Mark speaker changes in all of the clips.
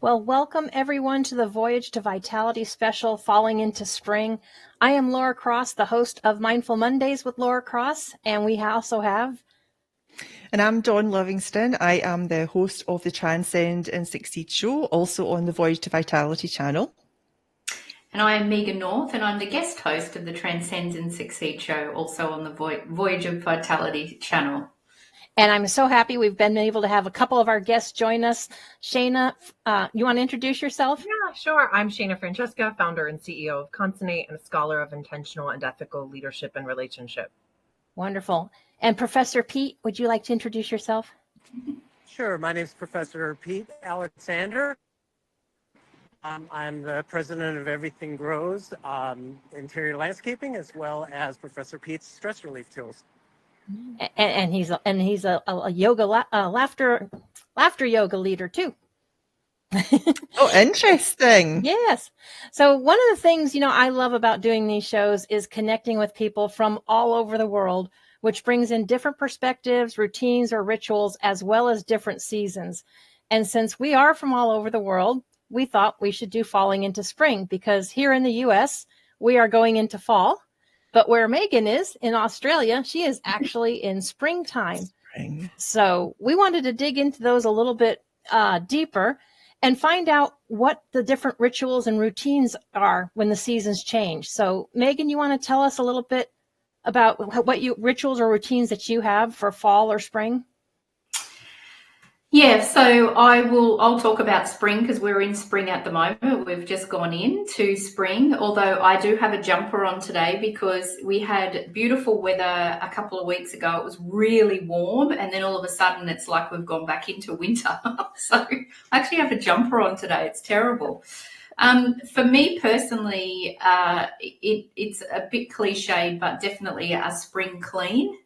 Speaker 1: Well, welcome everyone to the Voyage to Vitality special, Falling into Spring. I am Laura Cross, the host of Mindful Mondays with Laura Cross, and we also have...
Speaker 2: And I'm Dawn Livingstone. I am the host of the Transcend and Succeed show, also on the Voyage to Vitality channel.
Speaker 3: And I am Megan North, and I'm the guest host of the Transcend and Succeed show, also on the Voyage of Vitality channel.
Speaker 1: And I'm so happy we've been able to have a couple of our guests join us. Shana, you want to introduce yourself?
Speaker 4: Yeah, sure. I'm Shana Francesca, founder and CEO of Consonate and a scholar of intentional and ethical leadership and relationship.
Speaker 1: Wonderful. And Professor Pete, would you like to introduce yourself?
Speaker 5: Sure. My name is Professor Pete Alexander. I'm the president of Everything Grows Interior Landscaping, as well as Professor Pete's Stress Relief Tools.
Speaker 1: And he's a yoga laughter yoga leader too.
Speaker 2: Oh, interesting.
Speaker 1: Yes. So one of the things, I love about doing these shows is connecting with people from all over the world, which brings in different perspectives, routines, or rituals, as well as different seasons. And since we are from all over the world, we thought we should do Falling into Spring, because here in the US, we are going into fall. But where Megan is in Australia, she is actually in springtime. So we wanted to dig into those a little bit deeper and find out what the different rituals and routines are when the seasons change. So Megan, you want to tell us a little bit about what rituals or routines that you have for fall or spring?
Speaker 3: Yeah, so I'll talk about spring because we're in spring at the moment. We've just gone into spring, although I do have a jumper on today because we had beautiful weather a couple of weeks ago. It was really warm, and then all of a sudden it's like we've gone back into winter. So I actually have a jumper on today. It's terrible. For me personally, it's a bit cliched, but definitely a spring clean.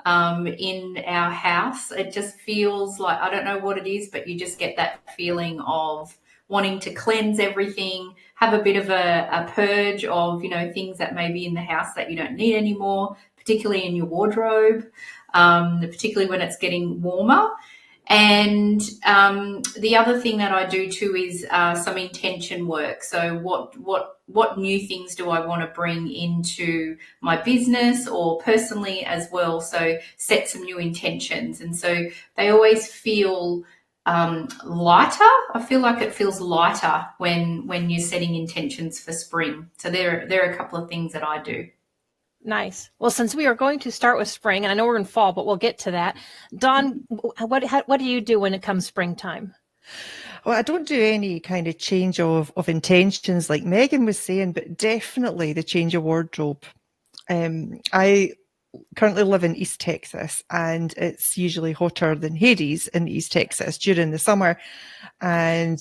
Speaker 3: In our house, it just feels like, I don't know what it is, but you just get that feeling of wanting to cleanse everything, have a bit of a purge of, things that may be in the house that you don't need anymore, particularly in your wardrobe, particularly when it's getting warmer. And the other thing that I do too is some intention work. So what new things do I want to bring into my business or personally as well? So set some new intentions. And so they always feel lighter. I feel like it feels lighter when you're setting intentions for spring. So there are a couple of things that I do.
Speaker 1: Nice. Well, since we are going to start with spring, and I know we're in fall, but we'll get to that. Dawn, what do you do when it comes springtime?
Speaker 2: Well, I don't do any kind of change of intentions like Megan was saying, but definitely the change of wardrobe. I currently live in East Texas, and it's usually hotter than Hades in East Texas during the summer. And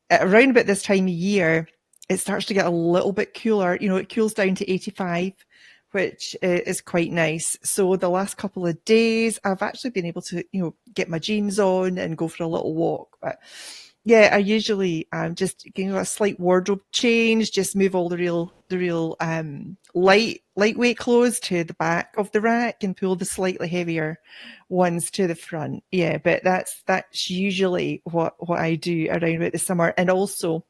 Speaker 2: around about this time of year, it starts to get a little bit cooler. It cools down to 85. Which is quite nice. So the last couple of days, I've actually been able to, get my jeans on and go for a little walk. But yeah, I usually just a slight wardrobe change, just move all the real lightweight clothes to the back of the rack and pull the slightly heavier ones to the front. Yeah, but that's usually what I do around about the summer. And also,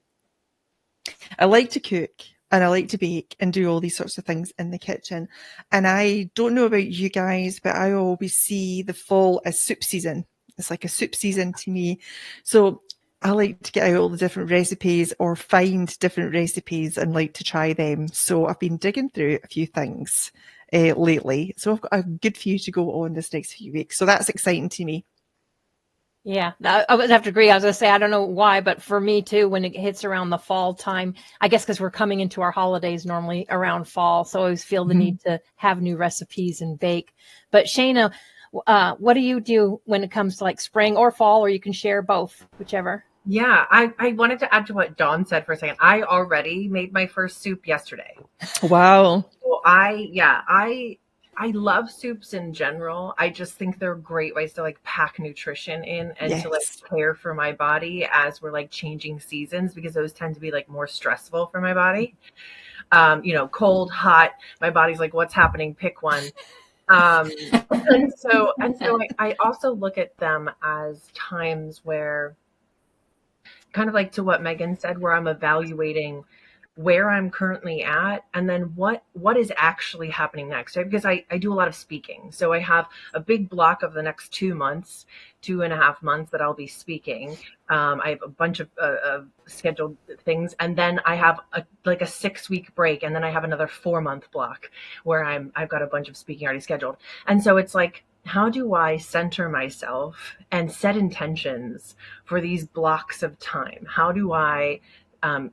Speaker 2: I like to cook. And I like to bake and do all these sorts of things in the kitchen. And I don't know about you guys, but I always see the fall as soup season. It's like a soup season to me. So I like to get out all the different recipes or find different recipes and like to try them. So I've been digging through a few things lately. So I've got a good few to go on this next few weeks. So that's exciting to me.
Speaker 1: Yeah, I would have to agree. I was going to say, I don't know why, but for me too, when it hits around the fall time, I guess because we're coming into our holidays normally around fall. So I always feel the need to have new recipes and bake. But Shana, what do you do when it comes to like spring or fall, or you can share both, whichever?
Speaker 4: Yeah, I wanted to add to what Dawn said for a second. I already made my first soup yesterday.
Speaker 2: Wow.
Speaker 4: So I love soups in general. I just think they're great ways to like pack nutrition in and to like care for my body as we're like changing seasons, because those tend to be like more stressful for my body. Cold, hot, my body's like, what's happening? Pick one. And so I also look at them as times where kind of like to what Megan said, where I'm evaluating where I'm currently at, and then what is actually happening next, right? Because I do a lot of speaking. So I have a big block of the next 2.5 months that I'll be speaking. I have a bunch of scheduled things, and then I have a 6-week break, and then I have another 4-month block where I've got a bunch of speaking already scheduled. And so it's like, how do I center myself and set intentions for these blocks of time? How do I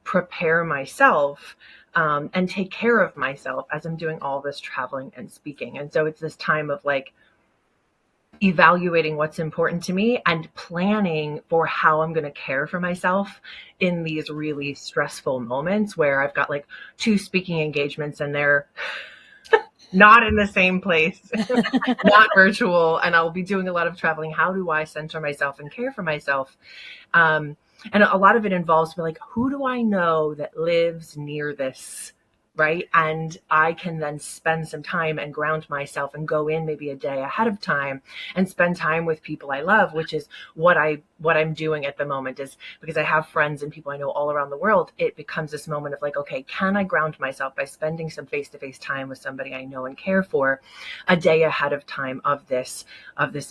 Speaker 4: prepare myself and take care of myself as I'm doing all this traveling and speaking? And so it's this time of like evaluating what's important to me and planning for how I'm going to care for myself in these really stressful moments where I've got like 2 speaking engagements and they're not in the same place, not virtual, and I'll be doing a lot of traveling. How do I center myself and care for myself? And a lot of it involves like, who do I know that lives near this, right? And I can then spend some time and ground myself and go in maybe a day ahead of time and spend time with people I love, which is what I'm doing at the moment. Is because I have friends and people I know all around the world, it becomes this moment of like, okay, can I ground myself by spending some face-to-face time with somebody I know and care for a day ahead of time of this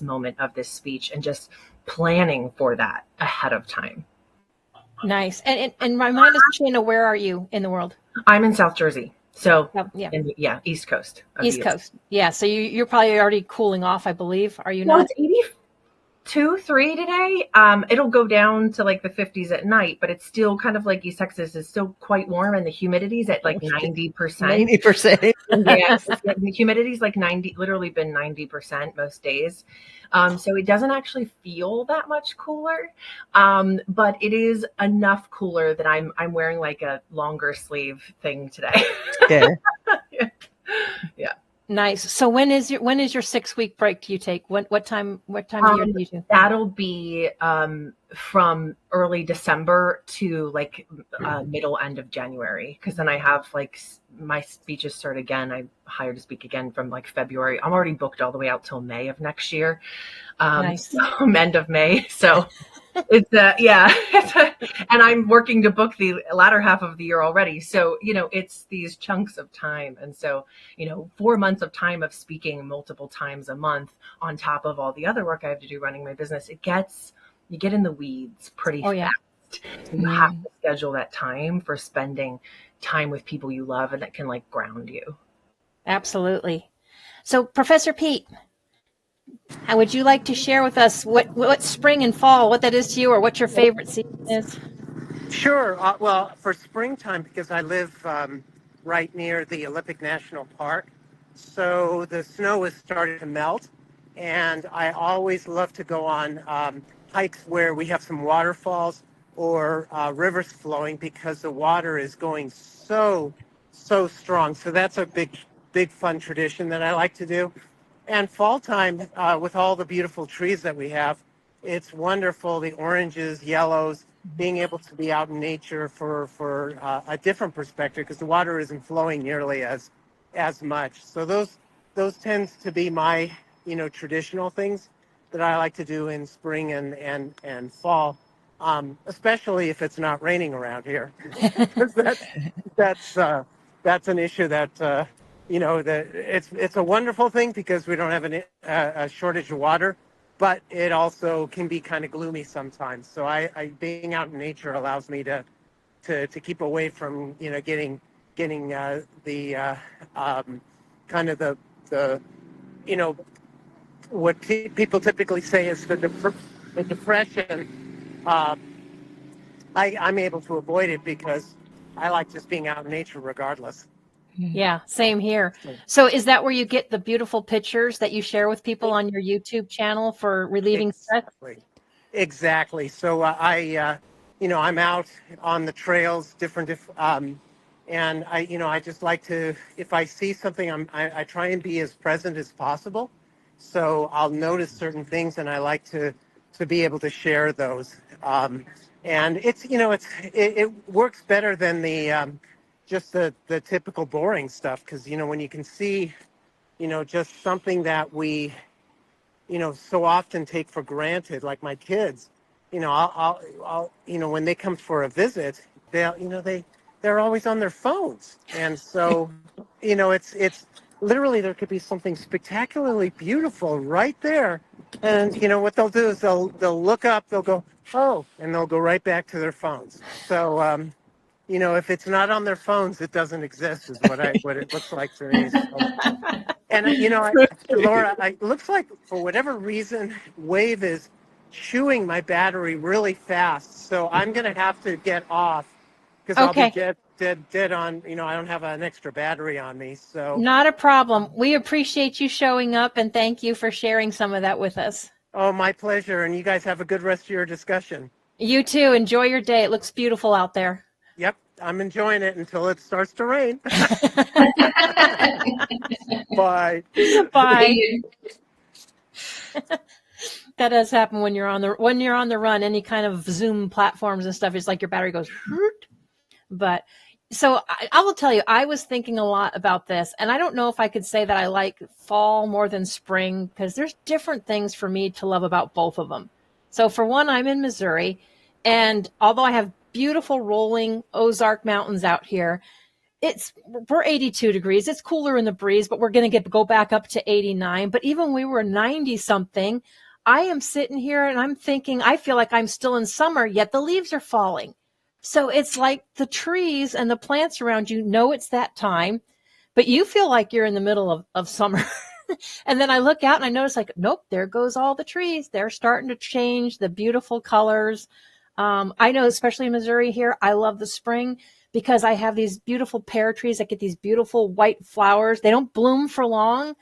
Speaker 4: moment, of this speech, and just planning for that ahead of time.
Speaker 1: Nice. And remind us, Shana, where are you in the world?
Speaker 4: I'm in South Jersey. So East Coast.
Speaker 1: East Coast. Yeah. So you're probably already cooling off, I believe. Are you
Speaker 4: not?
Speaker 1: It's
Speaker 4: 82-83 today. It'll go down to like the 50s at night, but it's still kind of like East Texas is still quite warm, and the humidity's at like 90%.
Speaker 2: 90%.
Speaker 4: Yes, the humidity's like 90, literally been 90% most days. So it doesn't actually feel that much cooler, but it is enough cooler that I'm wearing like a longer sleeve thing today.
Speaker 2: Yeah.
Speaker 4: Yeah.
Speaker 1: Nice. So when is your 6-week break do you take? What time of year do you do?
Speaker 4: That'll be from early December to like middle end of January, because then I have like my speeches start again. I hired to speak again from like February. I'm already booked all the way out till May of next year.
Speaker 1: Nice.
Speaker 4: End of May. So it's and I'm working to book the latter half of the year already. So, it's these chunks of time. And so, 4 months of time of speaking multiple times a month on top of all the other work I have to do running my business, you get in the weeds pretty fast. Yeah. So you have to schedule that time for spending time with people you love and that can like ground you.
Speaker 1: Absolutely. So Professor Pete, how would you like to share with us what spring and fall, what that is to you, or what your favorite season is?
Speaker 5: Sure. Well, for springtime, because I live right near the Olympic National Park, so the snow is starting to melt, and I always love to go on hikes where we have some waterfalls or rivers flowing, because the water is going so strong. So that's a big fun tradition that I like to do. And fall time, with all the beautiful trees that we have, it's wonderful. The oranges, yellows, being able to be out in nature for a different perspective, because the water isn't flowing nearly as much. So those tends to be my traditional things that I like to do in spring and fall, especially if it's not raining around here. that's an issue that. That it's a wonderful thing because we don't have a shortage of water, but it also can be kind of gloomy sometimes. So I being out in nature allows me to keep away from getting the kind of the what people typically say is the depression. I'm able to avoid it because I like just being out in nature regardless.
Speaker 1: Yeah, same here. So is that where you get the beautiful pictures that you share with people on your YouTube channel for relieving stress?
Speaker 5: Exactly. So I'm out on the trails, and I just like to, if I see something, I try and be as present as possible. So I'll notice certain things, and I like to be able to share those. And it works better than just the typical boring stuff, because when you can see just something that we so often take for granted, like my kids, when they come for a visit, they're always on their phones. And so, it's literally, there could be something spectacularly beautiful right there. And, what they'll do is they'll look up, they'll go, oh, and they'll go right back to their phones. So, if it's not on their phones, it doesn't exist, is what it looks like to me. So. And, Laura, it looks like for whatever reason, Wave is chewing my battery really fast. So I'm going to have to get off because I'll be dead on, I don't have an extra battery on me. So
Speaker 1: not a problem. We appreciate you showing up, and thank you for sharing some of that with us.
Speaker 5: Oh, my pleasure. And you guys have a good rest of your discussion.
Speaker 1: You too. Enjoy your day. It looks beautiful out there.
Speaker 5: Yep. I'm enjoying it until it starts to rain. Bye.
Speaker 1: Bye. That does happen when you're on the run. Any kind of Zoom platforms and stuff, it's like your battery goes. But so I will tell you, I was thinking a lot about this, and I don't know if I could say that I like fall more than spring, because there's different things for me to love about both of them. So for one, I'm in Missouri, and although I have beautiful rolling Ozark Mountains out here, we're 82 degrees. It's cooler in the breeze, but we're going to go back up to 89. But even when we were 90 something, I am sitting here and I'm thinking, I feel like I'm still in summer, yet the leaves are falling. So it's like the trees and the plants around you know it's that time, but you feel like you're in the middle of summer. And then I look out and I notice, like, nope, there goes all the trees. They're starting to change the beautiful colors. I know, especially in Missouri here, I love the spring because I have these beautiful pear trees that get these beautiful white flowers. They don't bloom for long,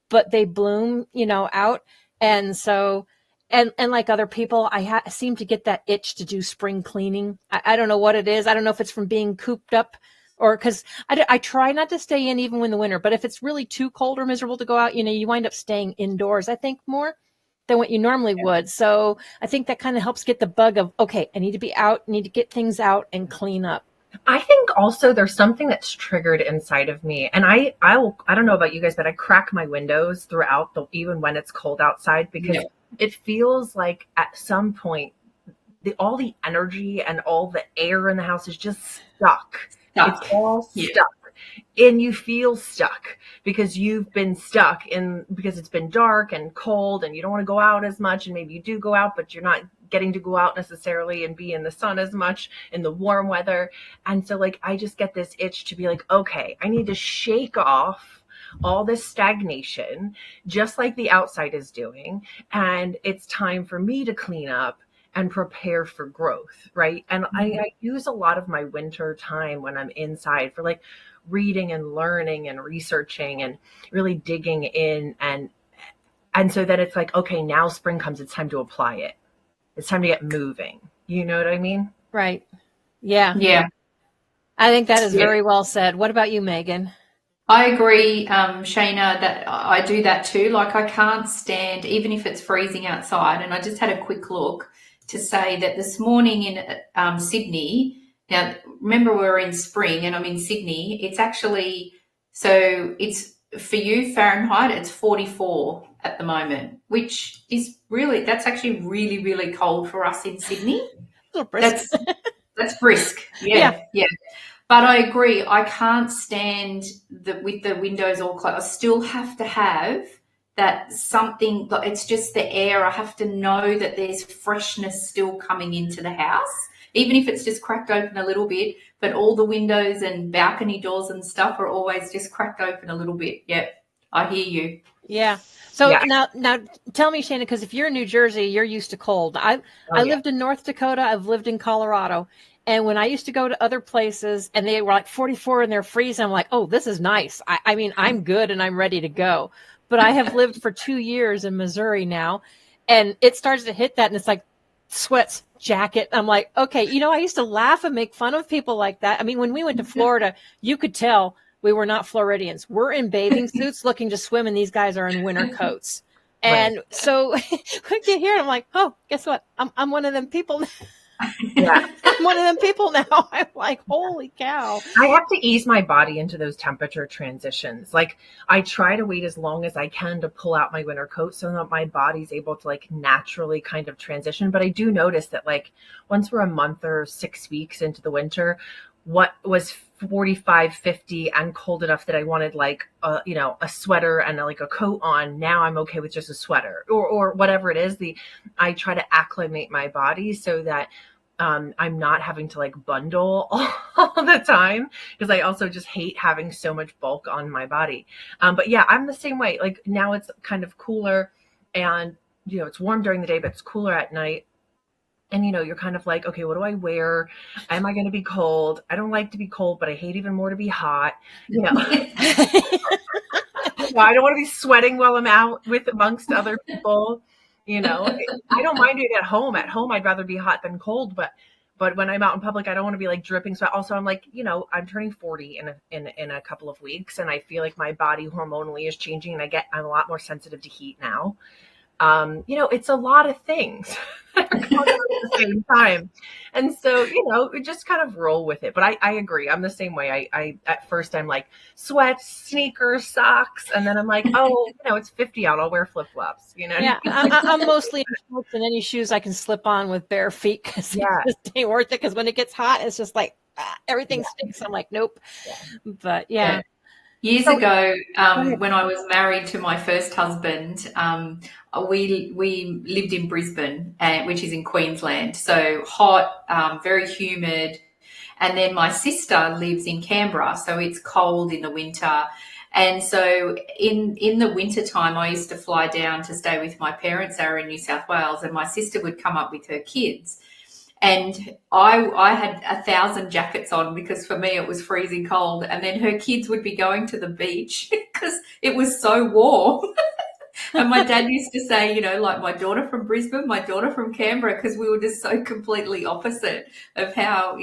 Speaker 1: but they bloom, out. And so, and like other people, I seem to get that itch to do spring cleaning. I don't know what it is. I don't know if it's from being cooped up, or because I try not to stay in even in the winter. But if it's really too cold or miserable to go out, you wind up staying indoors, I think, more than what you normally would. So I think that kind of helps get the bug of, okay, I need to be out, need to get things out and clean up.
Speaker 4: I think also there's something that's triggered inside of me. And I don't know about you guys, but I crack my windows throughout even when it's cold outside, because it feels like at some point all the energy and all the air in the house is just stuck. It's all stuck. And you feel stuck because you've been stuck because it's been dark and cold and you don't want to go out as much. And maybe you do go out, but you're not getting to go out necessarily and be in the sun as much in the warm weather. And so I just get this itch to be like, okay, I need to shake off all this stagnation, just like the outside is doing. And it's time for me to clean up and prepare for growth, right? And I use a lot of my winter time when I'm inside for reading and learning and researching and really digging in. And so then it's like, okay, now spring comes, it's time to apply it. It's time to get moving. You know what I mean?
Speaker 1: Right. Yeah.
Speaker 3: Yeah.
Speaker 1: I think that is very well said. What about you, Megan?
Speaker 3: I agree, Shana, that I do that too. I can't stand, even if it's freezing outside, and I just had a quick look to say that this morning in Sydney, now remember we're in spring and I'm in Sydney, it's actually, so it's for you Fahrenheit, it's 44 at the moment, which is really, that's actually really, really cold for us in Sydney.
Speaker 1: A little brisk.
Speaker 3: That's brisk. Yeah. But I agree. I can't stand with the windows all closed. I still have to have that something. It's just the air. I have to know that there's freshness still coming into the house, even if it's just cracked open a little bit. But all the windows and balcony doors and stuff are always just cracked open a little bit. Yep, I hear you.
Speaker 1: Yeah. So now tell me, Shana, because if you're in New Jersey, you're used to cold. I lived in North Dakota. I've lived in Colorado. And when I used to go to other places and they were 44 and they're freezing, I'm like, oh, this is nice. I mean, I'm good and I'm ready to go. But I have lived for 2 years in Missouri now, and it starts to hit that. And it's like sweats, jacket. I'm like, okay, I used to laugh and make fun of people like that. I mean, when we went to Florida, you could tell we were not Floridians. We're in bathing suits looking to swim, and these guys are in winter coats. And so we get here, and I'm like, oh, guess what? I'm one of them people.
Speaker 4: Yeah.
Speaker 1: I'm one of them people now. I'm like, holy cow.
Speaker 4: I have to ease my body into those temperature transitions. Like, I try to wait as long as I can to pull out my winter coat so that my body's able to like naturally kind of transition. But I do notice that like once we're a month or 6 weeks into the winter, what was 45, 50 and cold enough that I wanted like a sweater and like a coat on. Now I'm okay with just a sweater or whatever it is. I try to acclimate my body so that I'm not having to like bundle all the time, because I also just hate having so much bulk on my body. But yeah, I'm the same way. Like now it's kind of cooler and, it's warm during the day, but it's cooler at night. And, you're kind of like, okay, what do I wear? Am I going to be cold? I don't like to be cold, but I hate even more to be hot. I don't want to be sweating while I'm out amongst other people. I don't mind it at home. At home, I'd rather be hot than cold, but when I'm out in public, I don't want to be like dripping sweat. Also, I'm like, I'm turning 40 in a couple of weeks, and I feel like my body hormonally is changing, and I'm a lot more sensitive to heat now. It's a lot of things that are going on at the same time. And so, we just kind of roll with it. But I agree. I'm the same way. I at first I'm like sweats, sneakers, socks. And then I'm like, oh, it's 50 out. I'll wear flip-flops,
Speaker 1: Yeah, I'm mostly in shorts and any shoes I can slip on with bare feet because it just ain't worth it. Because when it gets hot, it's just like everything stinks. I'm like, nope. Yeah. But yeah.
Speaker 3: Years ago, when I was married to my first husband, we lived in Brisbane, which is in Queensland. So hot, very humid. And then my sister lives in Canberra, so it's cold in the winter. And so in the winter time, I used to fly down to stay with my parents. They were in New South Wales, and my sister would come up with her kids. And I had 1,000 jackets on because for me it was freezing cold. And then her kids would be going to the beach because it was so warm. And my dad used to say, like my daughter from Brisbane, my daughter from Canberra, because we were just so completely opposite of how,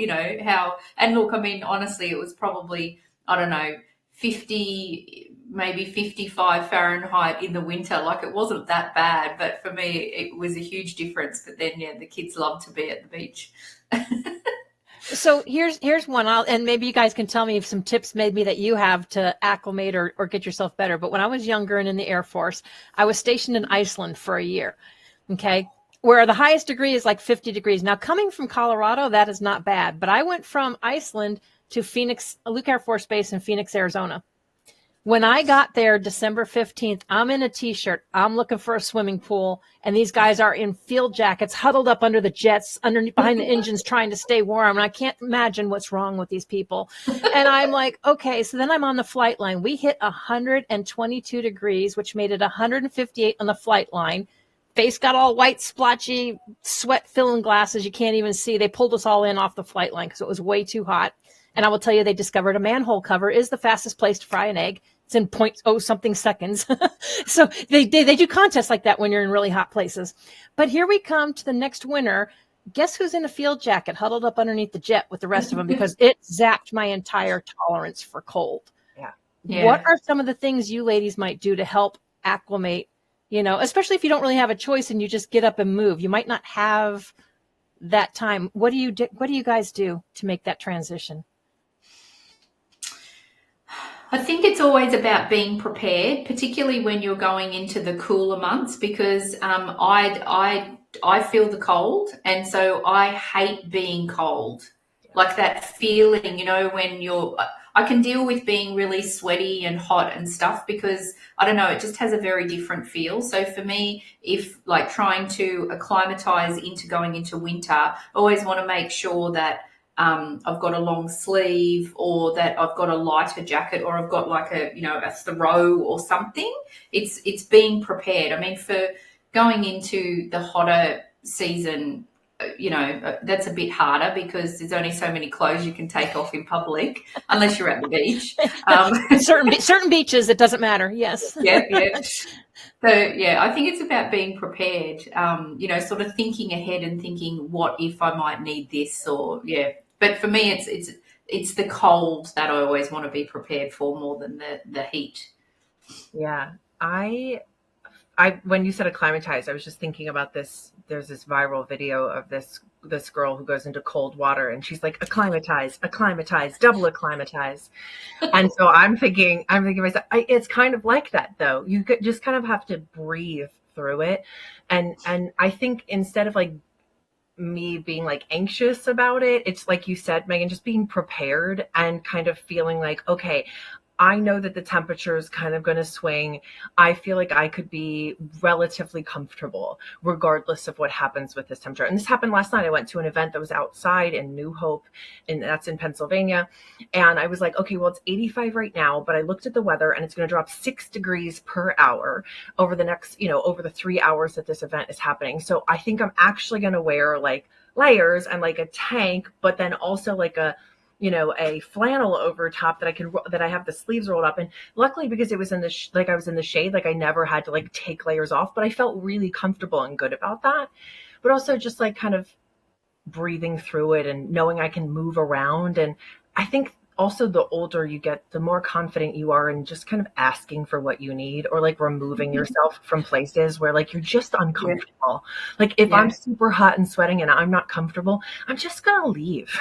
Speaker 3: and look, I mean, honestly, it was probably, I don't know, 50, maybe 55 Fahrenheit in the winter. Like it wasn't that bad, but for me it was a huge difference. But then the kids love to be at the beach.
Speaker 1: So here's one, and maybe you guys can tell me if some tips maybe that you have to acclimate or get yourself better. But when I was younger and in the Air Force, I was stationed in Iceland for a year, okay, where the highest degree is like 50 degrees. Now, coming from Colorado, that is not bad. But I went from Iceland to Luke Air Force Base in Phoenix, Arizona. When I got there December 15th, I'm in a t-shirt. I'm looking for a swimming pool. And these guys are in field jackets, huddled up under the jets, behind the engines, trying to stay warm. And I can't imagine what's wrong with these people. And I'm like, okay. So then I'm on the flight line. We hit 122 degrees, which made it 158 on the flight line. Face got all white, splotchy, sweat-filling glasses. You can't even see. They pulled us all in off the flight line because it was way too hot. And I will tell you, they discovered a manhole cover is the fastest place to fry an egg. It's in 0.0 something seconds. So they do contests like that when you're in really hot places. But here we come to the next winter. Guess who's in a field jacket huddled up underneath the jet with the rest of them because it zapped my entire tolerance for cold. Yeah. What are some of the things you ladies might do to help acclimate, especially if you don't really have a choice and you just get up and move? You might not have that time. What do you guys do to make that transition?
Speaker 3: I think it's always about being prepared, particularly when you're going into the cooler months, because I feel the cold, and so I hate being cold. Like that feeling, when I can deal with being really sweaty and hot and stuff because, I don't know, it just has a very different feel. So for me, if like trying to acclimatize into going into winter, I always want to make sure that I've got a long sleeve or that I've got a lighter jacket or I've got like a throw or something. It's being prepared. I mean, for going into the hotter season, that's a bit harder because there's only so many clothes you can take off in public unless you're at the beach.
Speaker 1: Certain beaches, it doesn't matter. Yes.
Speaker 3: Yeah. So, I think it's about being prepared, sort of thinking ahead and thinking, what if I might need this But for me, it's the cold that I always want to be prepared for more than the heat.
Speaker 4: Yeah. when you said acclimatize, I was just thinking about this. There's this viral video of this girl who goes into cold water and she's like, acclimatize, double acclimatize. And so I'm thinking to myself, it's kind of like that though. You just kind of have to breathe through it. And I think instead of like me being like anxious about it, it's like you said, Megan, just being prepared and kind of feeling like, okay, I know that the temperature is kind of going to swing. I feel like I could be relatively comfortable regardless of what happens with this temperature. And this happened last night. I went to an event that was outside in New Hope, and that's in Pennsylvania. And I was like, okay, well, it's 85 right now, but I looked at the weather and it's going to drop 6 degrees per hour over the next, over the 3 hours that this event is happening. So I think I'm actually going to wear like layers and like a tank, but then also like a flannel over top that I have the sleeves rolled up. And luckily, because it was in I was in the shade, like I never had to like take layers off, but I felt really comfortable and good about that. But also just like kind of breathing through it and knowing I can move around. And I think also the older you get, the more confident you are in just kind of asking for what you need, or like removing yourself from places where like you're just uncomfortable. Yeah. Like if I'm super hot and sweating and I'm not comfortable, I'm just gonna leave.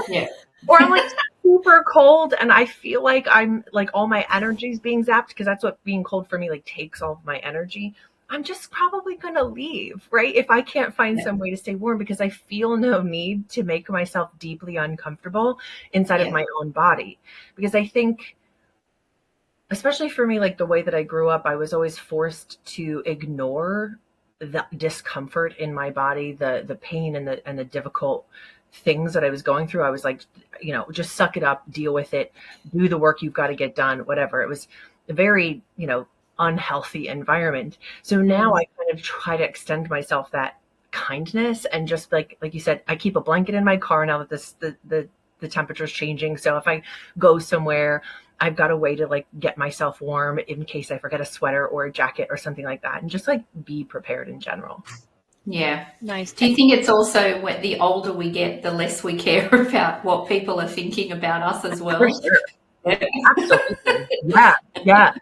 Speaker 3: Yeah.
Speaker 4: Or I'm like super cold and I feel like I'm like all my energy is being zapped, because that's what being cold for me like takes all of my energy. I'm just probably going to leave, right? If I can't find some way to stay warm, because I feel no need to make myself deeply uncomfortable inside of my own body. Because I think, especially for me, like the way that I grew up, I was always forced to ignore the discomfort in my body, the pain and the difficult things that I was going through. I was like, just suck it up, deal with it, do the work you've got to get done, whatever. It was a very, unhealthy environment. So now I kind of try to extend myself that kindness, and just like you said, I keep a blanket in my car now that the temperature's changing. So if I go somewhere, I've got a way to like get myself warm in case I forget a sweater or a jacket or something like that, and just like be prepared in general.
Speaker 3: Yeah.
Speaker 1: Nice.
Speaker 3: Do you think it's also when the older we get, the less we care about what people are thinking about us as well?
Speaker 4: For sure. Yeah, absolutely. Yeah.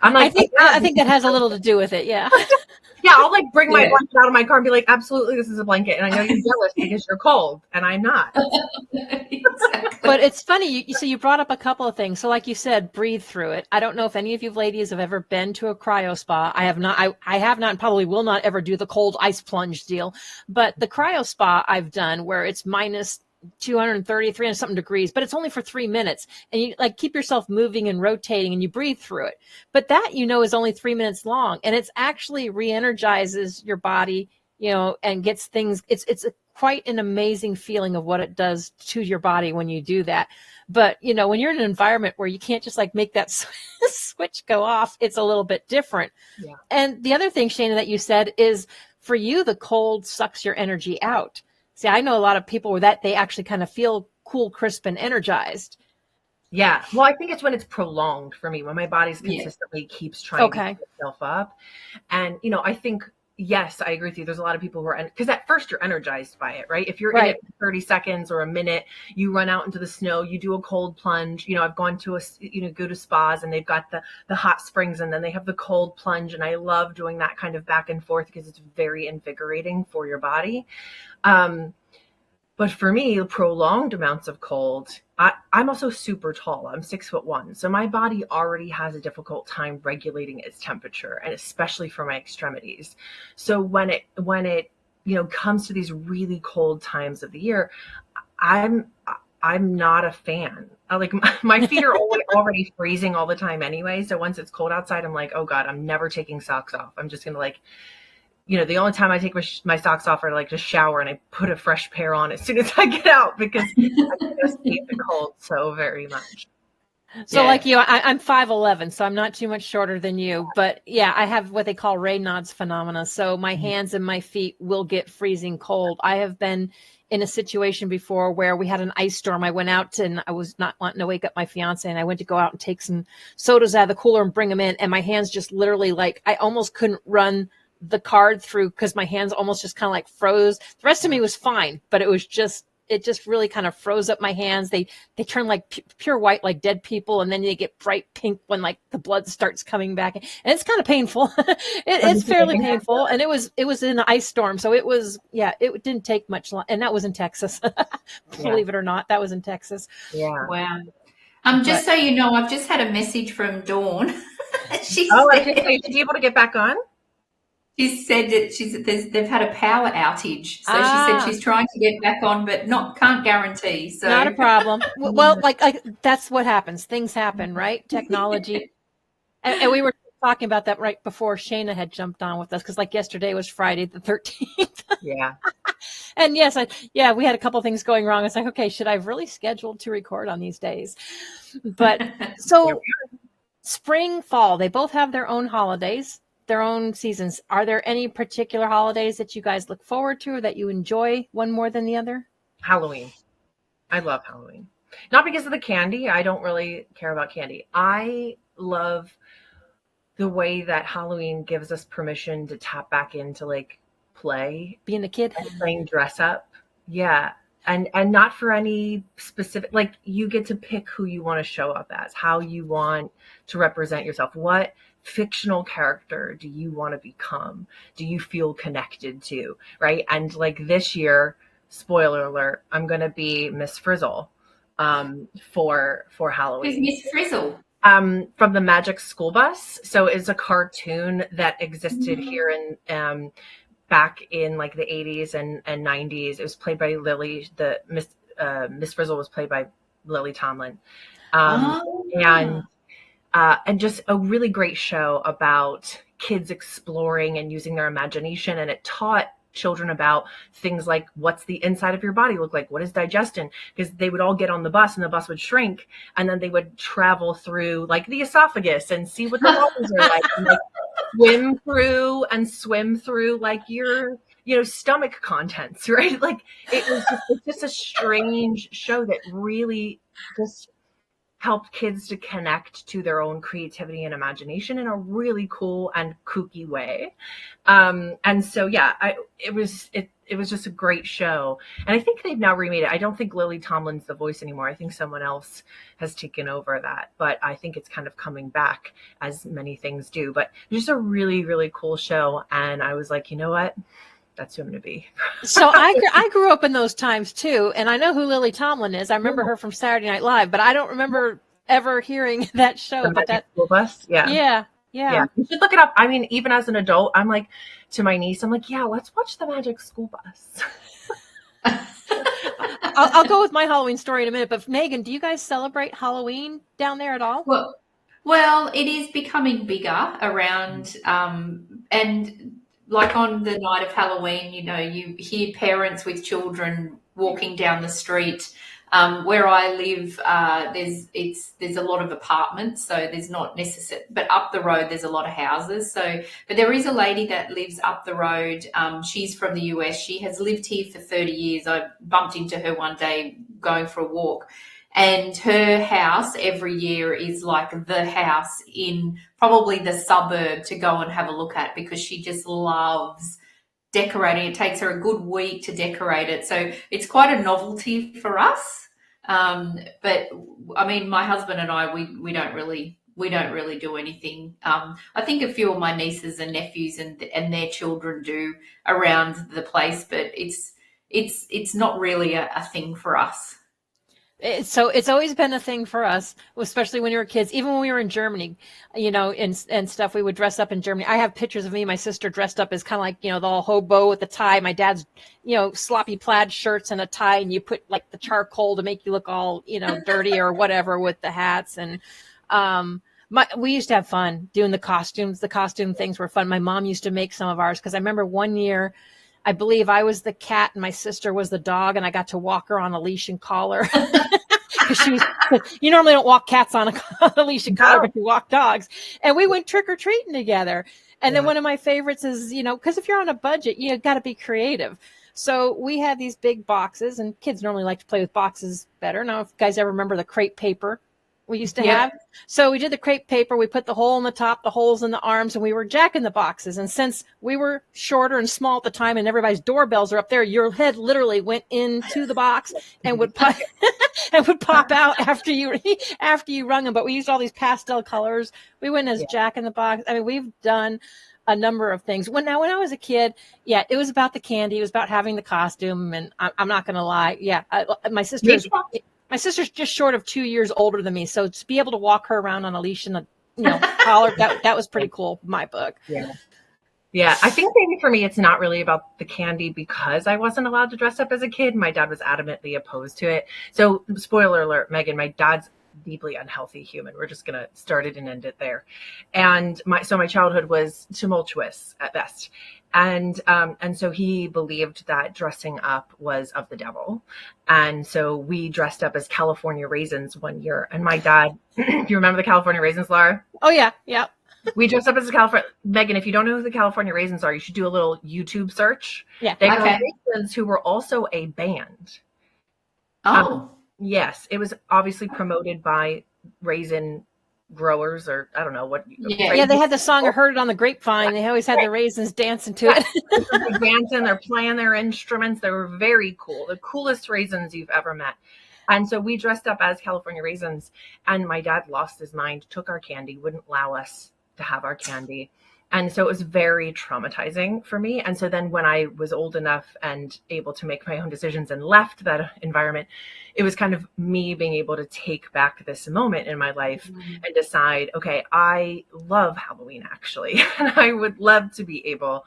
Speaker 4: I'm like,
Speaker 1: I think that has a little to do with it. Yeah.
Speaker 4: Yeah, I'll like bring my blanket out of my car and be like, absolutely, this is a blanket. And I know you're jealous because you're cold and I'm not.
Speaker 3: Exactly.
Speaker 1: But it's funny. So you brought up a couple of things. So like you said, breathe through it. I don't know if any of you ladies have ever been to a cryo spa. I have not. I have not, and probably will not ever do the cold ice plunge deal. But the cryo spa I've done, where it's minus 230, 300 something degrees, but it's only for 3 minutes, and you like keep yourself moving and rotating and you breathe through it. But that, is only 3 minutes long, and it's actually re-energizes your body, and gets things. It's quite an amazing feeling of what it does to your body when you do that. But, when you're in an environment where you can't just like make that switch go off, it's a little bit different. Yeah. And the other thing, Shana, that you said is, for you, the cold sucks your energy out. See, I know a lot of people where that they actually kind of feel cool, crisp, and energized.
Speaker 4: Yeah. Well, I think it's when it's prolonged for me, when my body's consistently keeps trying to get itself up. And, I think, yes, I agree with you. There's a lot of people who are, because at first you're energized by it, right? If you're in it for 30 seconds or a minute, you run out into the snow, you do a cold plunge. I've gone to go to spas and they've got the hot springs and then they have the cold plunge. And I love doing that kind of back and forth because it's very invigorating for your body. But for me, prolonged amounts of cold, I'm also super tall. I'm 6'1". So my body already has a difficult time regulating its temperature, and especially for my extremities. So when it comes to these really cold times of the year, I'm not a fan. Like my feet are already freezing all the time anyway. So once it's cold outside, I'm like, oh God, I'm never taking socks off. I'm just going to the only time I take my socks off are like to shower, and I put a fresh pair on as soon as I get out, because I just hate the cold so very much.
Speaker 1: So like you, I'm 5'11", so I'm not too much shorter than you. But yeah, I have what they call Raynaud's phenomena. So my hands and my feet will get freezing cold. I have been in a situation before where we had an ice storm. I went out and I was not wanting to wake up my fiance, and I went to go out and take some sodas out of the cooler and bring them in. And my hands just literally I almost couldn't run the card through because my hands almost just kind of like froze. The rest of me was fine, but it it just really kind of froze up my hands. They turn like pure white, like dead people. And then they get bright pink when like the blood starts coming back. And it's kind of painful. It's fairly painful. And it was in an ice storm. So it was, it didn't take much long. And that was in Texas. Believe it or not, that was in Texas.
Speaker 4: Yeah.
Speaker 3: Wow. Just so you know, I've just had a message from Dawn. She
Speaker 4: should be able to get back on.
Speaker 3: She said that they've had a power outage, so she said she's trying to get back on, but can't guarantee. So
Speaker 1: not a problem. Well, like that's what happens. Things happen, right? Technology, and we were talking about that right before Shana had jumped on with us, because like yesterday was Friday the 13th.
Speaker 4: Yeah.
Speaker 1: And yes, we had a couple things going wrong. It's like, okay, should I have really scheduled to record on these days? But so spring, fall, they both have their own holidays, their own seasons. Are there any particular holidays that you guys look forward to or that you enjoy one more than the other?
Speaker 4: Halloween. I love Halloween. Not because of the candy. I don't really care about candy. I love the way that Halloween gives us permission to tap back into like play,
Speaker 1: being a kid
Speaker 4: and playing dress up. Yeah. And not for any specific, like you get to pick who you want to show up as, how you want to represent yourself. What fictional character do you want to become? Do you feel connected to? Right. And like this year, spoiler alert, I'm going to be Miss Frizzle for Halloween.
Speaker 3: Who's Miss Frizzle?
Speaker 4: From the Magic School Bus. So it's a cartoon that existed here in back in like the 80s and 90s. It was played by Lily. The Miss Frizzle was played by Lily Tomlin. And just a really great show about kids exploring and using their imagination. And it taught children about things like, what's the inside of your body look like? What is digestion? Because they would all get on the bus and the bus would shrink, and then they would travel through like the esophagus and see what the walls are like, and like swim through like your stomach contents, right? Like it's just a strange show that really just helped kids to connect to their own creativity and imagination in a really cool and kooky way. And so, it was just a great show. And I think they've now remade it. I don't think Lily Tomlin's the voice anymore. I think someone else has taken over that, but I think it's kind of coming back, as many things do. But it's just a really, really cool show. And I was like, you know what? That's who I'm going to be.
Speaker 1: So I grew up in those times too, and I know who Lily Tomlin is. I remember her from Saturday Night Live, but I don't remember ever hearing that show. But that
Speaker 4: School Bus, yeah. You should look it up. I mean, even as an adult, I'm like to my niece, I'm like, yeah, let's watch the Magic School Bus.
Speaker 1: I'll go with my Halloween story in a minute. But Megan, do you guys celebrate Halloween down there at all?
Speaker 3: Well, it is becoming bigger around, and like on the night of Halloween, you hear parents with children walking down the street. Where I live, there's a lot of apartments, so there's not necessary. But up the road, there's a lot of houses. But there is a lady that lives up the road. She's from the US. She has lived here for 30 years. I bumped into her one day going for a walk. And her house every year is like the house in probably the suburb to go and have a look at, because she just loves decorating. It takes her a good week to decorate it. So it's quite a novelty for us. But I mean, my husband and I, we don't really do anything. I think a few of my nieces and nephews and their children do around the place, but it's not really a thing for us.
Speaker 1: So it's always been a thing for us, especially when we were kids. Even when we were in Germany, and stuff, we would dress up in Germany. I have pictures of me and my sister dressed up as kind of like, the all hobo with the tie. My dad's, sloppy plaid shirts and a tie, and you put like the charcoal to make you look all, dirty or whatever with the hats. And we used to have fun doing the costumes. The costume things were fun. My mom used to make some of ours, because I remember one year, I believe I was the cat and my sister was the dog, and I got to walk her on a leash and collar. You normally don't walk cats on a leash and collar, but you walk dogs. And we went trick-or-treating together. And then one of my favorites is, because if you're on a budget, you got to be creative. So we had these big boxes, and kids normally like to play with boxes better. Now, if you guys ever remember the crepe paper, we used to have. So we did the crepe paper. We put the hole in the top, the holes in the arms, and we were jacking the boxes. And since we were shorter and small at the time and everybody's doorbells are up there, your head literally went into the box and would pop, and would pop out after you rung them. But we used all these pastel colors. We went as Jack in the Box. I mean, we've done a number of things. When I was a kid, it was about the candy. It was about having the costume. And I'm not going to lie. Yeah. My sister's just short of 2 years older than me. So to be able to walk her around on a leash and collar, that was pretty cool in my book.
Speaker 4: Yeah. Yeah. I think maybe for me, it's not really about the candy because I wasn't allowed to dress up as a kid. My dad was adamantly opposed to it. So spoiler alert, Megan, my dad's deeply unhealthy human. We're just going to start it and end it there. And my childhood was tumultuous at best. And so he believed that dressing up was of the devil. And so we dressed up as California raisins one year. And my dad, do you remember the California raisins, Laura?
Speaker 1: Oh, yeah. Yeah.
Speaker 4: We dressed up as a California. Megan, if you don't know who the California raisins are, you should do a little YouTube search.
Speaker 1: Yeah.
Speaker 4: They were raisins who were also a band.
Speaker 3: Oh.
Speaker 4: Yes. It was obviously promoted by raisin growers, or I don't know what.
Speaker 1: Yeah, they had the song, I heard it on the grapevine. They always had the raisins dancing to it.
Speaker 4: They're dancing, they're playing their instruments. They were very cool. The coolest raisins you've ever met. And so we dressed up as California raisins, and my dad lost his mind, took our candy, wouldn't allow us to have our candy. And so it was very traumatizing for me. And so then when I was old enough and able to make my own decisions and left that environment, it was kind of me being able to take back this moment in my life and decide, okay, I love Halloween actually. And I would love to be able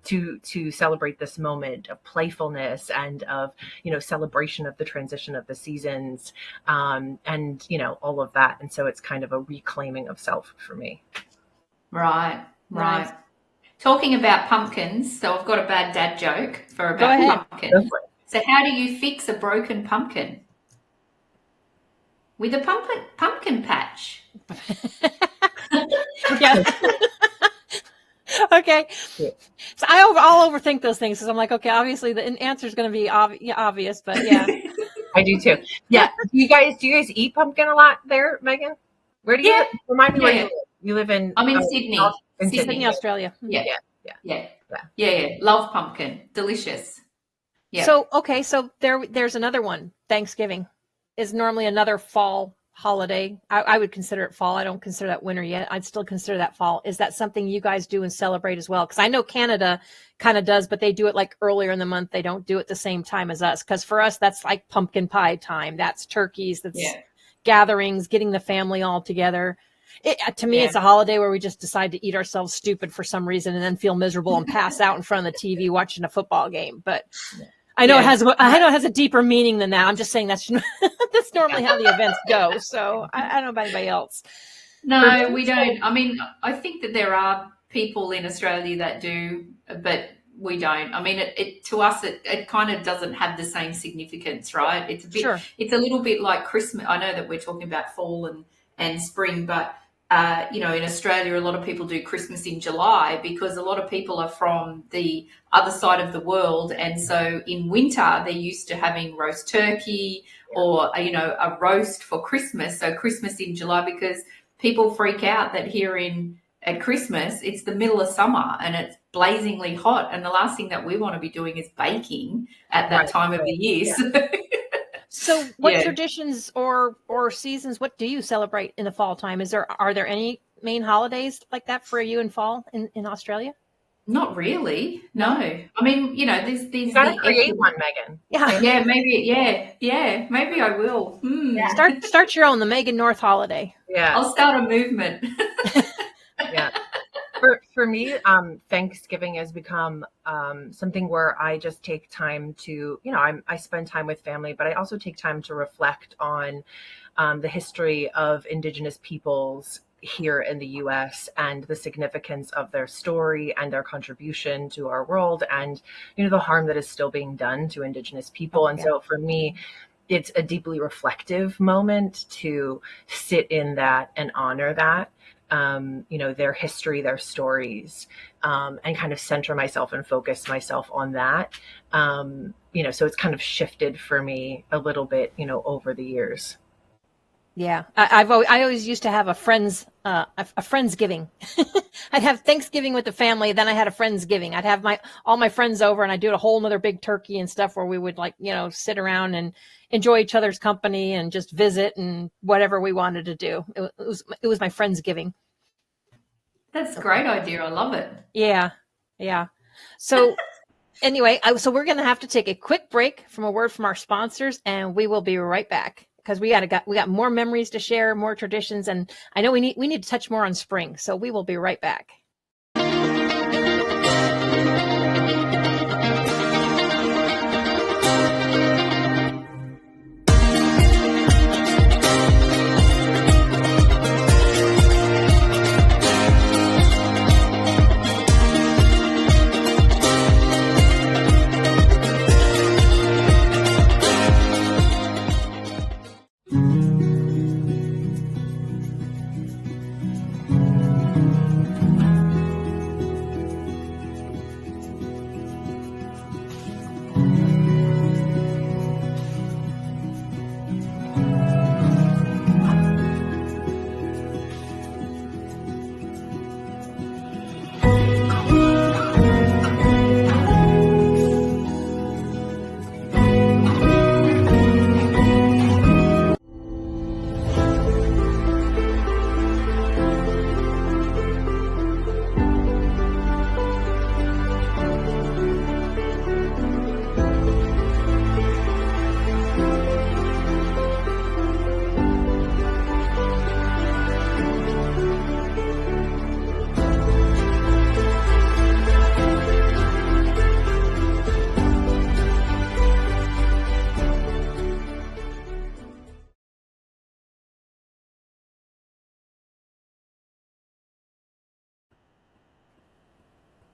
Speaker 4: to celebrate this moment of playfulness and of, celebration of the transition of the seasons, and, all of that. And so it's kind of a reclaiming of self for me.
Speaker 3: Right.
Speaker 1: Nice.
Speaker 3: Talking about pumpkins, so I've got a bad dad joke about pumpkin. So how do you fix a broken pumpkin? With a pumpkin patch.
Speaker 1: Yeah. Okay. So I'll overthink those things because I'm like, okay, obviously the answer is going to be obvious, but yeah.
Speaker 4: I do too. Yeah. Do you guys eat pumpkin a lot there, Megan? Where do you live? Remind me where you live. You live in?
Speaker 3: I'm in Sydney.
Speaker 1: Sydney, Australia.
Speaker 3: Yeah. Love pumpkin. Delicious. Yeah.
Speaker 1: So there's another one. Thanksgiving is normally another fall holiday. I would consider it fall. I don't consider that winter yet. I'd still consider that fall. Is that something you guys do and celebrate as well? Because I know Canada kind of does, but they do it like earlier in the month. They don't do it the same time as us. Because for us, that's like pumpkin pie time. That's turkeys. That's gatherings, getting the family all together. To me, it's a holiday where we just decide to eat ourselves stupid for some reason and then feel miserable and pass out in front of the TV watching a football game. But I know it has a deeper meaning than that. I'm just saying that's normally how the events go. So I don't know about anybody else.
Speaker 3: No, we don't. I mean, I think that there are people in Australia that do, but we don't. I mean, it to us, it kind of doesn't have the same significance, right? It's a bit, It's a little bit like Christmas. I know that we're talking about fall and spring, but in Australia, a lot of people do Christmas in July because a lot of people are from the other side of the world. And so in winter, they're used to having roast turkey or, a roast for Christmas. So Christmas in July, because people freak out that here at Christmas, it's the middle of summer and it's blazingly hot. And the last thing that we want to be doing is baking at that time of the year.
Speaker 1: Yeah. So what traditions or seasons, what do you celebrate in the fall time? Are there any main holidays like that for you in fall in Australia?
Speaker 3: Not really. No. I mean, there's
Speaker 4: you gotta create one, Megan.
Speaker 3: Yeah, maybe I will.
Speaker 1: Start your own, the Megan North holiday.
Speaker 3: Yeah. I'll start a movement.
Speaker 4: Yeah. For me, Thanksgiving has become something where I just take time to, I spend time with family, but I also take time to reflect on the history of Indigenous peoples here in the U.S. and the significance of their story and their contribution to our world and, the harm that is still being done to Indigenous people. And so for me, it's a deeply reflective moment to sit in that and honor that. Their history, their stories, and kind of center myself and focus myself on that. So it's kind of shifted for me a little bit, over the years.
Speaker 1: Yeah, I always used to have a friendsgiving. I'd have Thanksgiving with the family, then I had a friendsgiving. I'd have all my friends over, and I'd do a whole nother big turkey and stuff where we would sit around and enjoy each other's company and just visit and whatever we wanted to do. It was my friendsgiving.
Speaker 3: That's a great idea. I love it.
Speaker 1: Yeah. So anyway, so we're going to have to take a quick break from a word from our sponsors, and we will be right back. Because we got more memories to share, more traditions, and I know we need to touch more on spring. So we will be right back.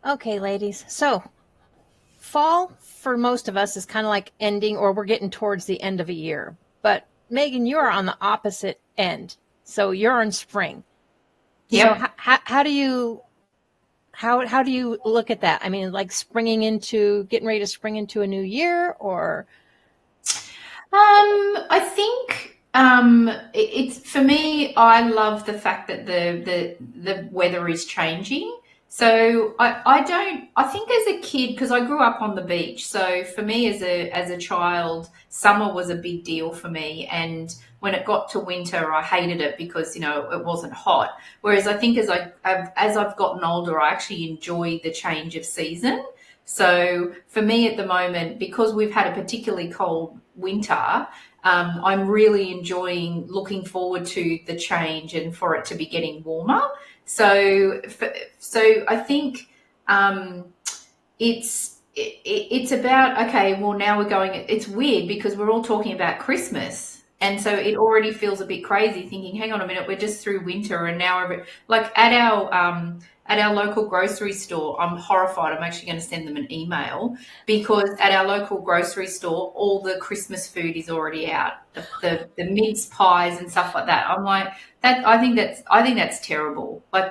Speaker 1: Okay, ladies. So fall for most of us is kind of like ending, or we're getting towards the end of a year. But Megan, you're on the opposite end. So you're in spring.
Speaker 3: Yep.
Speaker 1: So how do you look at that? I mean, like getting ready to spring into a new year, or?
Speaker 3: I think it's for me. I love the fact that the weather is changing. So I think as a kid, because I grew up on the beach, so for me as a child, summer was a big deal for me. And when it got to winter, I hated it because, it wasn't hot. Whereas I think as I've gotten older, I actually enjoy the change of season. So for me at the moment, because we've had a particularly cold winter, I'm really enjoying looking forward to the change and for it to be getting warmer. So I think it's about, okay, well, now we're going, it's weird because we're all talking about Christmas. And so it already feels a bit crazy thinking, hang on a minute, we're just through winter and now like at our local grocery store, I'm horrified. I'm actually going to send them an email because at our local grocery store, all the Christmas food is already out. The mince pies and stuff like that. I'm like, I think that's terrible. Like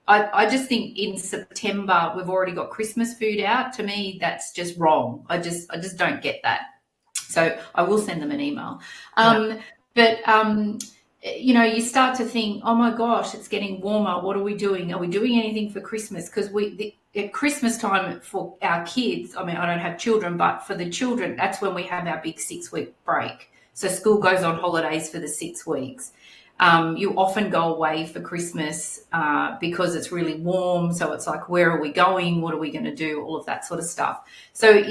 Speaker 3: I just think in September we've already got Christmas food out. To me, that's just wrong. I just don't get that. So I will send them an email. But you start to think, oh my gosh, it's getting warmer. What are we doing? Are we doing anything for Christmas? Because at Christmas time for our kids, I mean, I don't have children, but for the children, that's when we have our big 6-week break. So school goes on holidays for the 6 weeks. You often go away for Christmas because it's really warm. So it's like, where are we going? What are we going to do? All of that sort of stuff. So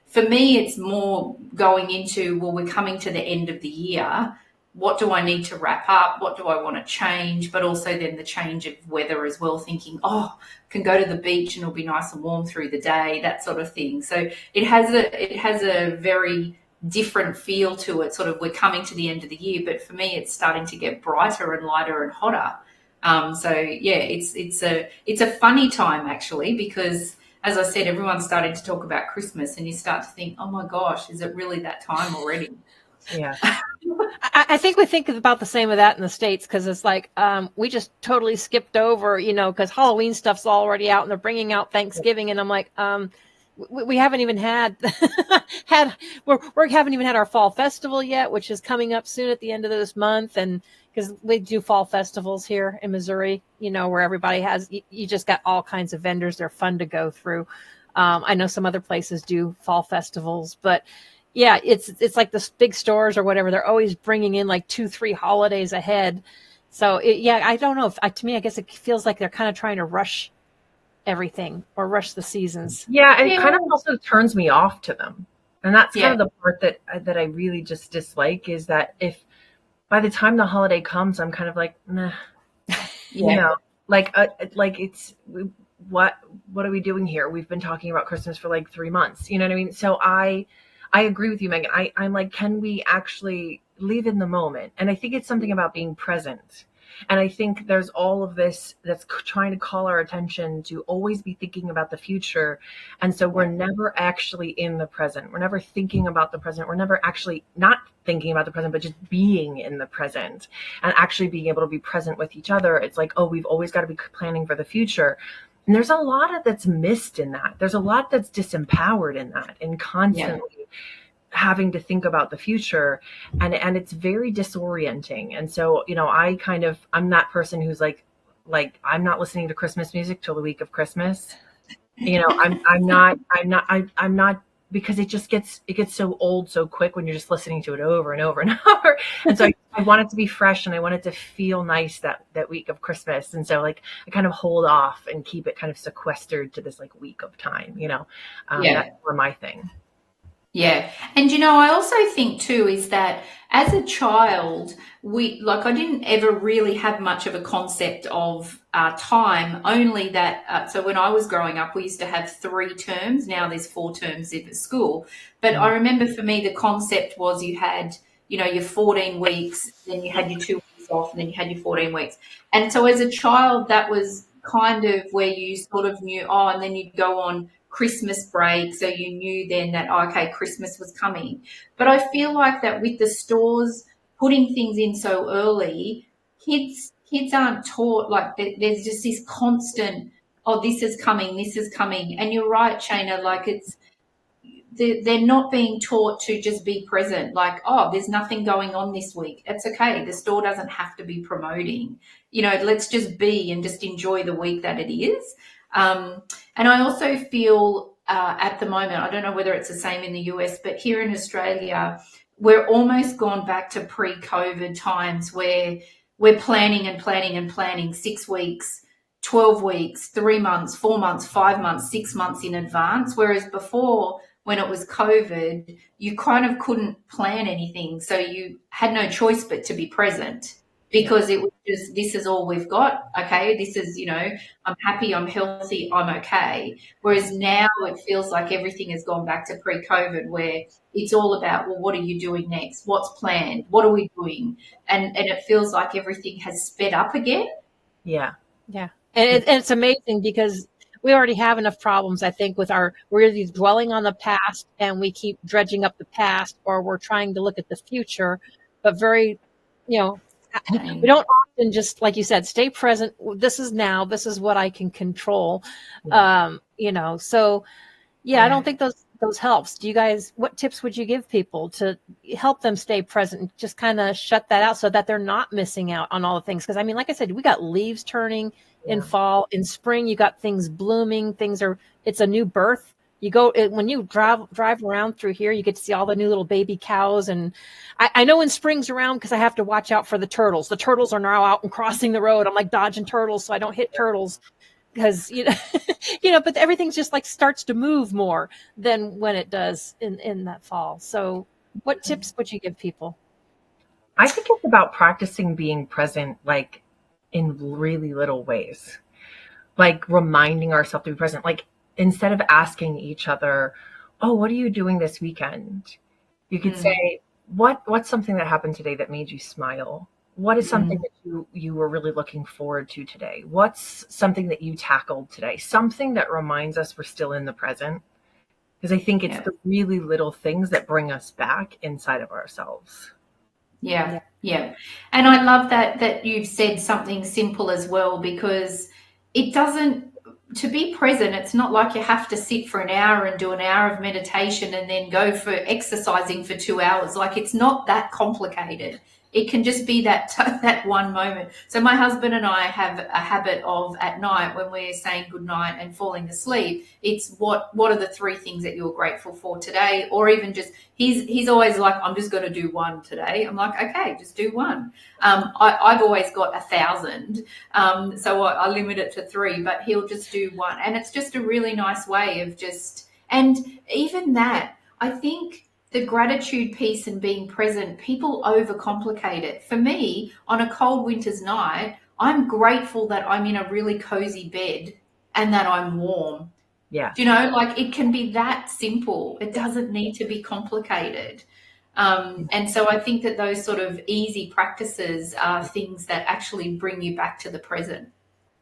Speaker 3: for me, it's more going into, well, we're coming to the end of the year. What do I need to wrap up? What do I want to change? But also then the change of weather as well, thinking, I can go to the beach and it'll be nice and warm through the day, that sort of thing. So it has a very different feel to it. Sort of, we're coming to the end of the year, but for me, it's starting to get brighter and lighter and hotter. So yeah, it's a funny time actually, because as I said, everyone's starting to talk about Christmas and you start to think, oh my gosh, is it really that time already?
Speaker 4: Yeah.
Speaker 1: I think we think about the same of that in the States, because it's like we just totally skipped over, because Halloween stuff's already out and they're bringing out Thanksgiving. And I'm like, we haven't even had we haven't even had our fall festival yet, which is coming up soon at the end of this month. And because we do fall festivals here in Missouri, where everybody has, you just got all kinds of vendors. They're fun to go through. I know some other places do fall festivals, but yeah, it's like the big stores or whatever. They're always bringing in like 2-3 holidays ahead. So I don't know to me, I guess it feels like they're kind of trying to rush everything or rush the seasons.
Speaker 4: Yeah, and it kind of also turns me off to them. And that's kind of the part that I really just dislike, is that if by the time the holiday comes, I'm kind of like, nah, like it's, what are we doing here? We've been talking about Christmas for like 3 months. You know what I mean? So I agree with you, Megan. I'm like, can we actually live in the moment? And I think it's something about being present. And I think there's all of this that's trying to call our attention to always be thinking about the future. And so we're never actually in the present. We're never thinking about the present. We're never actually not thinking about the present, but just being in the present and actually being able to be present with each other. It's like, oh, we've always got to be planning for the future. And there's a lot of that's missed in that. There's a lot that's disempowered in that, and constantly having to think about the future, and it's very disorienting. And so, I'm that person who's like I'm not listening to Christmas music till the week of Christmas. I'm not, because it gets so old so quick when you're just listening to it over and over and over. And so I want it to be fresh, and I want it to feel nice that week of Christmas. And so I kind of hold off and keep it kind of sequestered to this week of time, that's more my thing.
Speaker 3: Yeah. And, I also think too, is that as a child, I didn't ever really have much of a concept of time, only that, so when I was growing up, we used to have 3 terms. Now there's 4 terms at school. But I remember for me, the concept was you had, your 14 weeks, then you had your 2 weeks off, and then you had your 14 weeks. And so as a child, that was kind of where you sort of knew, and then you'd go on Christmas break, so you knew then that, okay, Christmas was coming. But I feel like that with the stores putting things in so early, kids aren't taught, there's just this constant, this is coming. And you're right, Shana, they're not being taught to just be present, there's nothing going on this week. It's okay. The store doesn't have to be promoting, let's just be and just enjoy the week that it is. And I also feel at the moment, I don't know whether it's the same in the US, but here in Australia, we're almost gone back to pre-COVID times where we're planning 6 weeks, 12 weeks, 3 months, 4 months, 5 months, 6 months in advance. Whereas before, when it was COVID, you kind of couldn't plan anything. So you had no choice but to be present, because it was just, this is all we've got. Okay, this is, I'm happy, I'm healthy, I'm okay. Whereas now it feels like everything has gone back to pre-COVID, where it's all about, well, what are you doing next? What's planned? What are we doing? And it feels like everything has sped up again.
Speaker 1: Yeah. Yeah. And it's amazing, because we already have enough problems, I think, we're either dwelling on the past and we keep dredging up the past, or we're trying to look at the future, but very, we don't often just, like you said, stay present. This is now. This is what I can control. So I don't think those helps. Do you guys, what tips would you give people to help them stay present and just kind of shut that out so that they're not missing out on all the things? Because like I said, we got leaves turning in fall. In spring, you got things blooming. It's a new birth. You go, when you drive around through here, you get to see all the new little baby cows. And I know when spring's around, because I have to watch out for the turtles. The turtles are now out and crossing the road. I'm dodging turtles so I don't hit turtles, because, but everything just starts to move more than when it does in that fall. So what tips would you give people?
Speaker 4: I think it's about practicing being present, in really little ways, reminding ourselves to be present, instead of asking each other, oh, what are you doing this weekend? You could say, what's something that happened today that made you smile? What is something that you were really looking forward to today? What's something that you tackled today? Something that reminds us we're still in the present. Because I think it's the really little things that bring us back inside of ourselves.
Speaker 3: Yeah. And I love that you've said something simple as well, because it doesn't, to be present, it's not like you have to sit for an hour and do an hour of meditation and then go for exercising for 2 hours. Like, it's not that complicated. It can just be that one moment. So my husband and I have a habit of, at night when we're saying goodnight and falling asleep, it's what are the 3 things that you're grateful for today? Or even just, he's always like, I'm just going to do one today. I'm like, okay, just do one. I've always got 1,000. So I limit it to 3, but he'll just do one. And it's just a really nice way of just, and even that, I think, the gratitude piece and being present, people overcomplicate it. For me, on a cold winter's night, I'm grateful that I'm in a really cozy bed and that I'm warm.
Speaker 4: Yeah.
Speaker 3: Do you know, like, it can be that simple. It doesn't need to be complicated. And so I think that those sort of easy practices are things that actually bring you back to the present.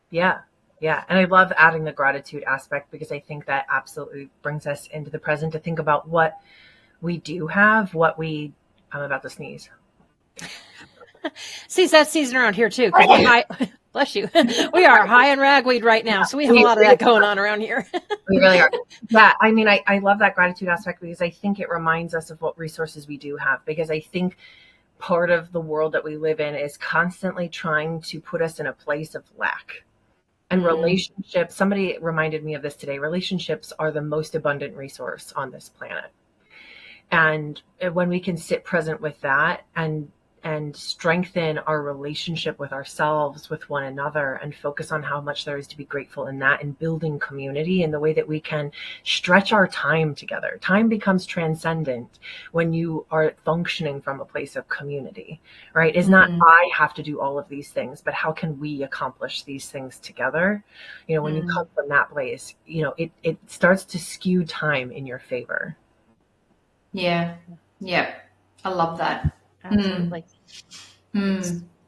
Speaker 4: Yeah. Yeah. And I love adding the gratitude aspect, because I think that absolutely brings us into the present to think about what we do have, I'm about to sneeze.
Speaker 1: See, that season around here too. Bless you. We are high on ragweed right now. So we have a lot of that going on around here.
Speaker 4: We really are. Yeah. I mean, I love that gratitude aspect, because I think it reminds us of what resources we do have, because I think part of the world that we live in is constantly trying to put us in a place of lack. And relationships, somebody reminded me of this today, relationships are the most abundant resource on this planet. And when we can sit present with that and strengthen our relationship with ourselves, with one another, and focus on how much there is to be grateful in that, and building community in the way that we can stretch our time together. Time becomes transcendent when you are functioning from a place of community, right? It's not I have to do all of these things, but how can we accomplish these things together? You know, when you come from that place, you know, it starts to skew time in your favor.
Speaker 3: Yeah. I love that.
Speaker 1: Absolutely.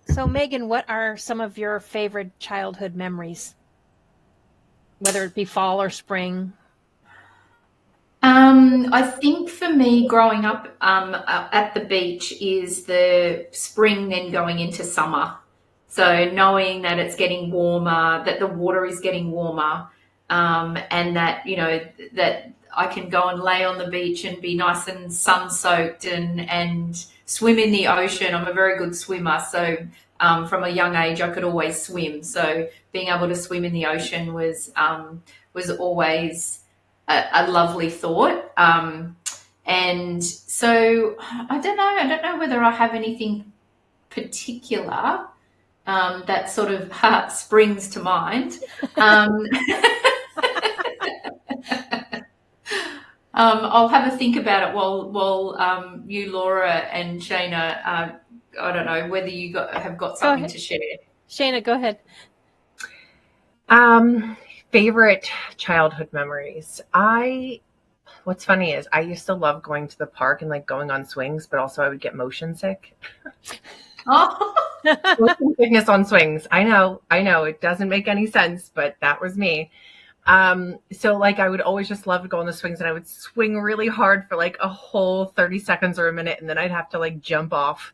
Speaker 1: So Megan, what are some of your favorite childhood memories? Whether it be fall or spring?
Speaker 3: I think for me, growing up at the beach is the spring, then going into summer. So knowing that it's getting warmer, that the water is getting warmer, and that, you know, that I can go and lay on the beach and be nice and sun-soaked and swim in the ocean. I'm a very good swimmer, so from a young age I could always swim. So being able to swim in the ocean was always a lovely thought. And so I don't know whether I have anything particular that sort of springs to mind. I'll have a think about it while you, Laura, and Shana, I don't know whether you have got something to share.
Speaker 1: Shana, go ahead.
Speaker 4: Favorite childhood memories. What's funny is I used to love going to the park and like going on swings, but also I would get motion sick.
Speaker 3: Oh.
Speaker 4: Motion sickness on swings. I know it doesn't make any sense, but that was me. So like I would always just love to go on the swings, and I would swing really hard for like a whole 30 seconds or a minute, and then I'd have to like jump off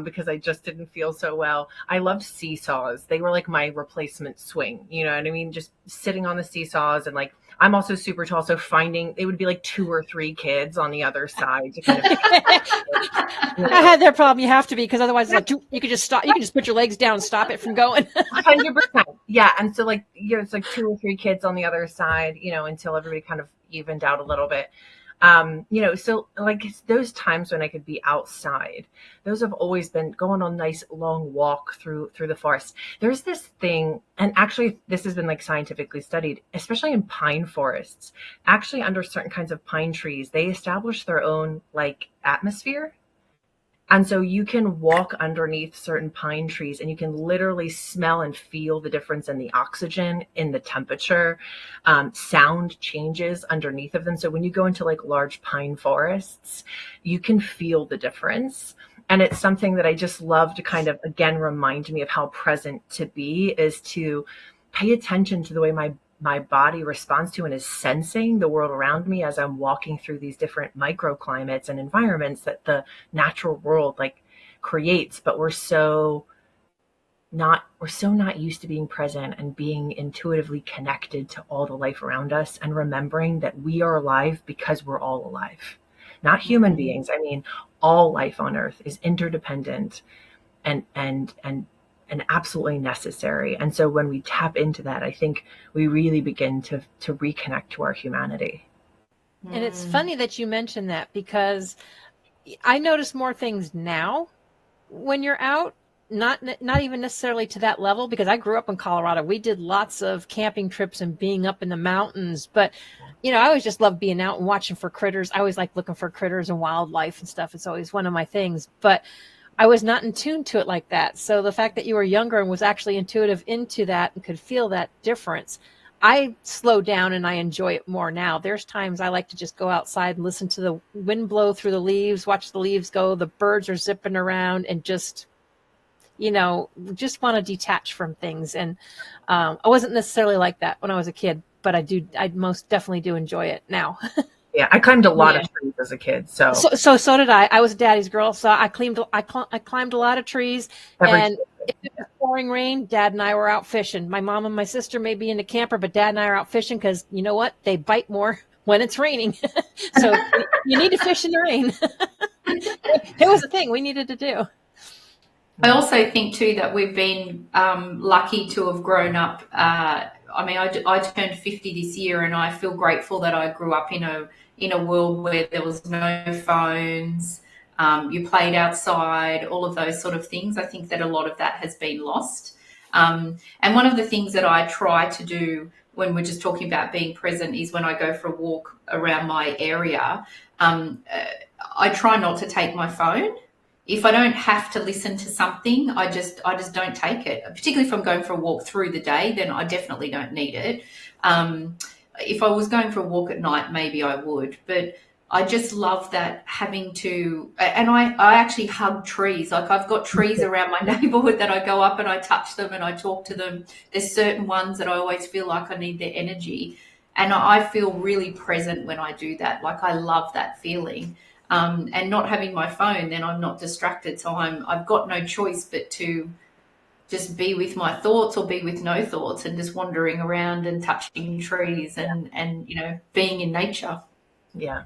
Speaker 4: because I just didn't feel so well. I loved seesaws. They were like my replacement swing, you know what I mean? Just sitting on the seesaws, and like I'm also super tall, so it would be like 2 or 3 kids on the other side to kind of
Speaker 1: I had that problem. You have to be, because otherwise it's like you could just stop. You can just put your legs down and stop it from going.
Speaker 4: 100%. Yeah. And so like, you know, it's like 2 or 3 kids on the other side, you know, until everybody kind of evened out a little bit. You know, so like those times when I could be outside, those have always been going on nice long walk through the forest. There's this thing, and actually this has been like scientifically studied, especially in pine forests. Actually, under certain kinds of pine trees, they establish their own like atmosphere. And so you can walk underneath certain pine trees and you can literally smell and feel the difference in the oxygen, in the temperature. Sound changes underneath of them. So when you go into like large pine forests, you can feel the difference. And it's something that I just love to kind of, again, remind me of how present to be, is to pay attention to the way my body responds to and is sensing the world around me as I'm walking through these different microclimates and environments that the natural world like creates. But we're so we're so not used to being present and being intuitively connected to all the life around us, and remembering that we are alive because we're all alive, not human beings. I mean, all life on earth is interdependent and absolutely necessary. And so when we tap into that, I think we really begin to reconnect to our humanity.
Speaker 1: And it's funny that you mentioned that, because I notice more things now when you're out, not even necessarily to that level, because I grew up in Colorado. We did lots of camping trips and being up in the mountains, but I always just loved being out and watching for critters. I always like looking for critters and wildlife and stuff. It's always one of my things, but I was not in tune to it like that. So the fact that you were younger and was actually intuitive into that and could feel that difference, I slow down and I enjoy it more now. There's times I like to just go outside and listen to the wind blow through the leaves, watch the leaves go, the birds are zipping around, and just want to detach from things. And I wasn't necessarily like that when I was a kid, but I most definitely do enjoy it now.
Speaker 4: Yeah, I climbed a lot of trees as a kid. So
Speaker 1: did I. I was a daddy's girl, so I climbed a lot of trees. And if it was pouring rain, Dad and I were out fishing. My mom and my sister may be in the camper, but Dad and I are out fishing because you know what? They bite more when it's raining. So you need to fish in the rain. It was a thing we needed to do.
Speaker 3: I also think too that we've been lucky to have grown up. I turned 50 this year, and I feel grateful that I grew up in a world where there was no phones. You played outside, all of those sort of things. I think that a lot of that has been lost. And one of the things that I try to do when we're just talking about being present is when I go for a walk around my area, I try not to take my phone. If I don't have to listen to something, I just don't take it. Particularly if I'm going for a walk through the day, then I definitely don't need it. If I was going for a walk at night, maybe I would. But I just love that having to, and I actually hug trees. Like I've got trees around my neighborhood that I go up and I touch them and I talk to them. There's certain ones that I always feel like I need their energy. And I feel really present when I do that. Like I love that feeling. And not having my phone, then I'm not distracted. So I've got no choice but to just be with my thoughts or be with no thoughts and just wandering around and touching trees and being in nature.
Speaker 4: Yeah.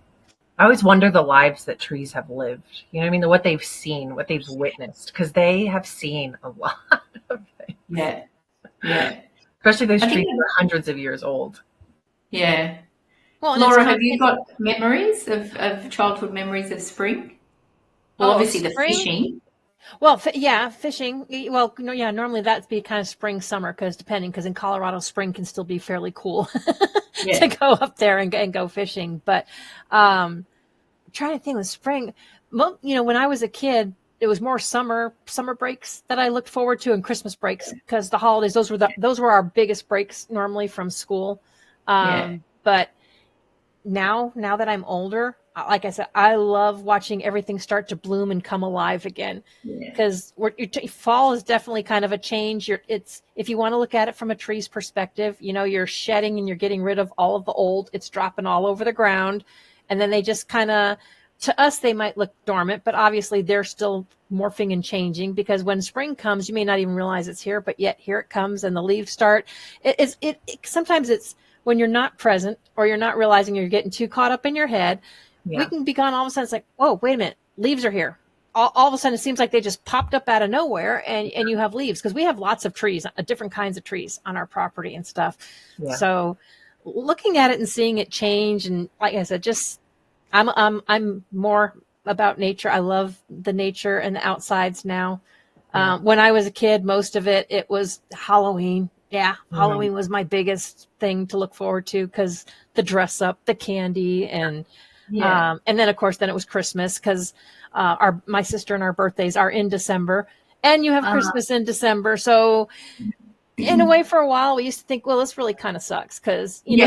Speaker 4: I always wonder the lives that trees have lived. You know what I mean? What they've seen, what they've witnessed, because they have seen a lot of things.
Speaker 3: Yeah. Yeah.
Speaker 4: Especially those trees that are hundreds of years old.
Speaker 3: Yeah.
Speaker 1: Well,
Speaker 3: Laura, have you got memories of childhood memories of spring? Well, obviously the fishing.
Speaker 1: Well, fishing. Well, normally that'd be kind of spring, summer, because in Colorado, spring can still be fairly cool to go up there and go fishing. But I'm trying to think with spring, when I was a kid, it was more summer breaks that I looked forward to, and Christmas breaks, because the holidays, those were our biggest breaks normally from school. But now that I'm older, like I said, I love watching everything start to bloom and come alive again, because fall is definitely kind of a change. If you want to look at it from a tree's perspective, you're shedding and you're getting rid of all of the old. It's dropping all over the ground, and then they just kind of, to us, they might look dormant, but obviously they're still morphing and changing, because when spring comes, you may not even realize it's here, but yet here it comes and the leaves start. Sometimes it's when you're not present or you're not realizing, you're getting too caught up in your head. We can be gone. All of a sudden it's like, whoa, wait a minute. Leaves are here. All of a sudden it seems like they just popped up out of nowhere, and you have leaves, because we have lots of trees, different kinds of trees on our property and stuff. Yeah. So looking at it and seeing it change. And like I said, I'm more about nature. I love the nature and the outsides now. When I was a kid, most of it was Halloween. Yeah, Halloween was my biggest thing to look forward to, because the dress up, the candy, and then of course it was Christmas, because my sister and our birthdays are in December, and you have Christmas in December. So in a way, for a while, we used to think, well, this really kind of sucks, because you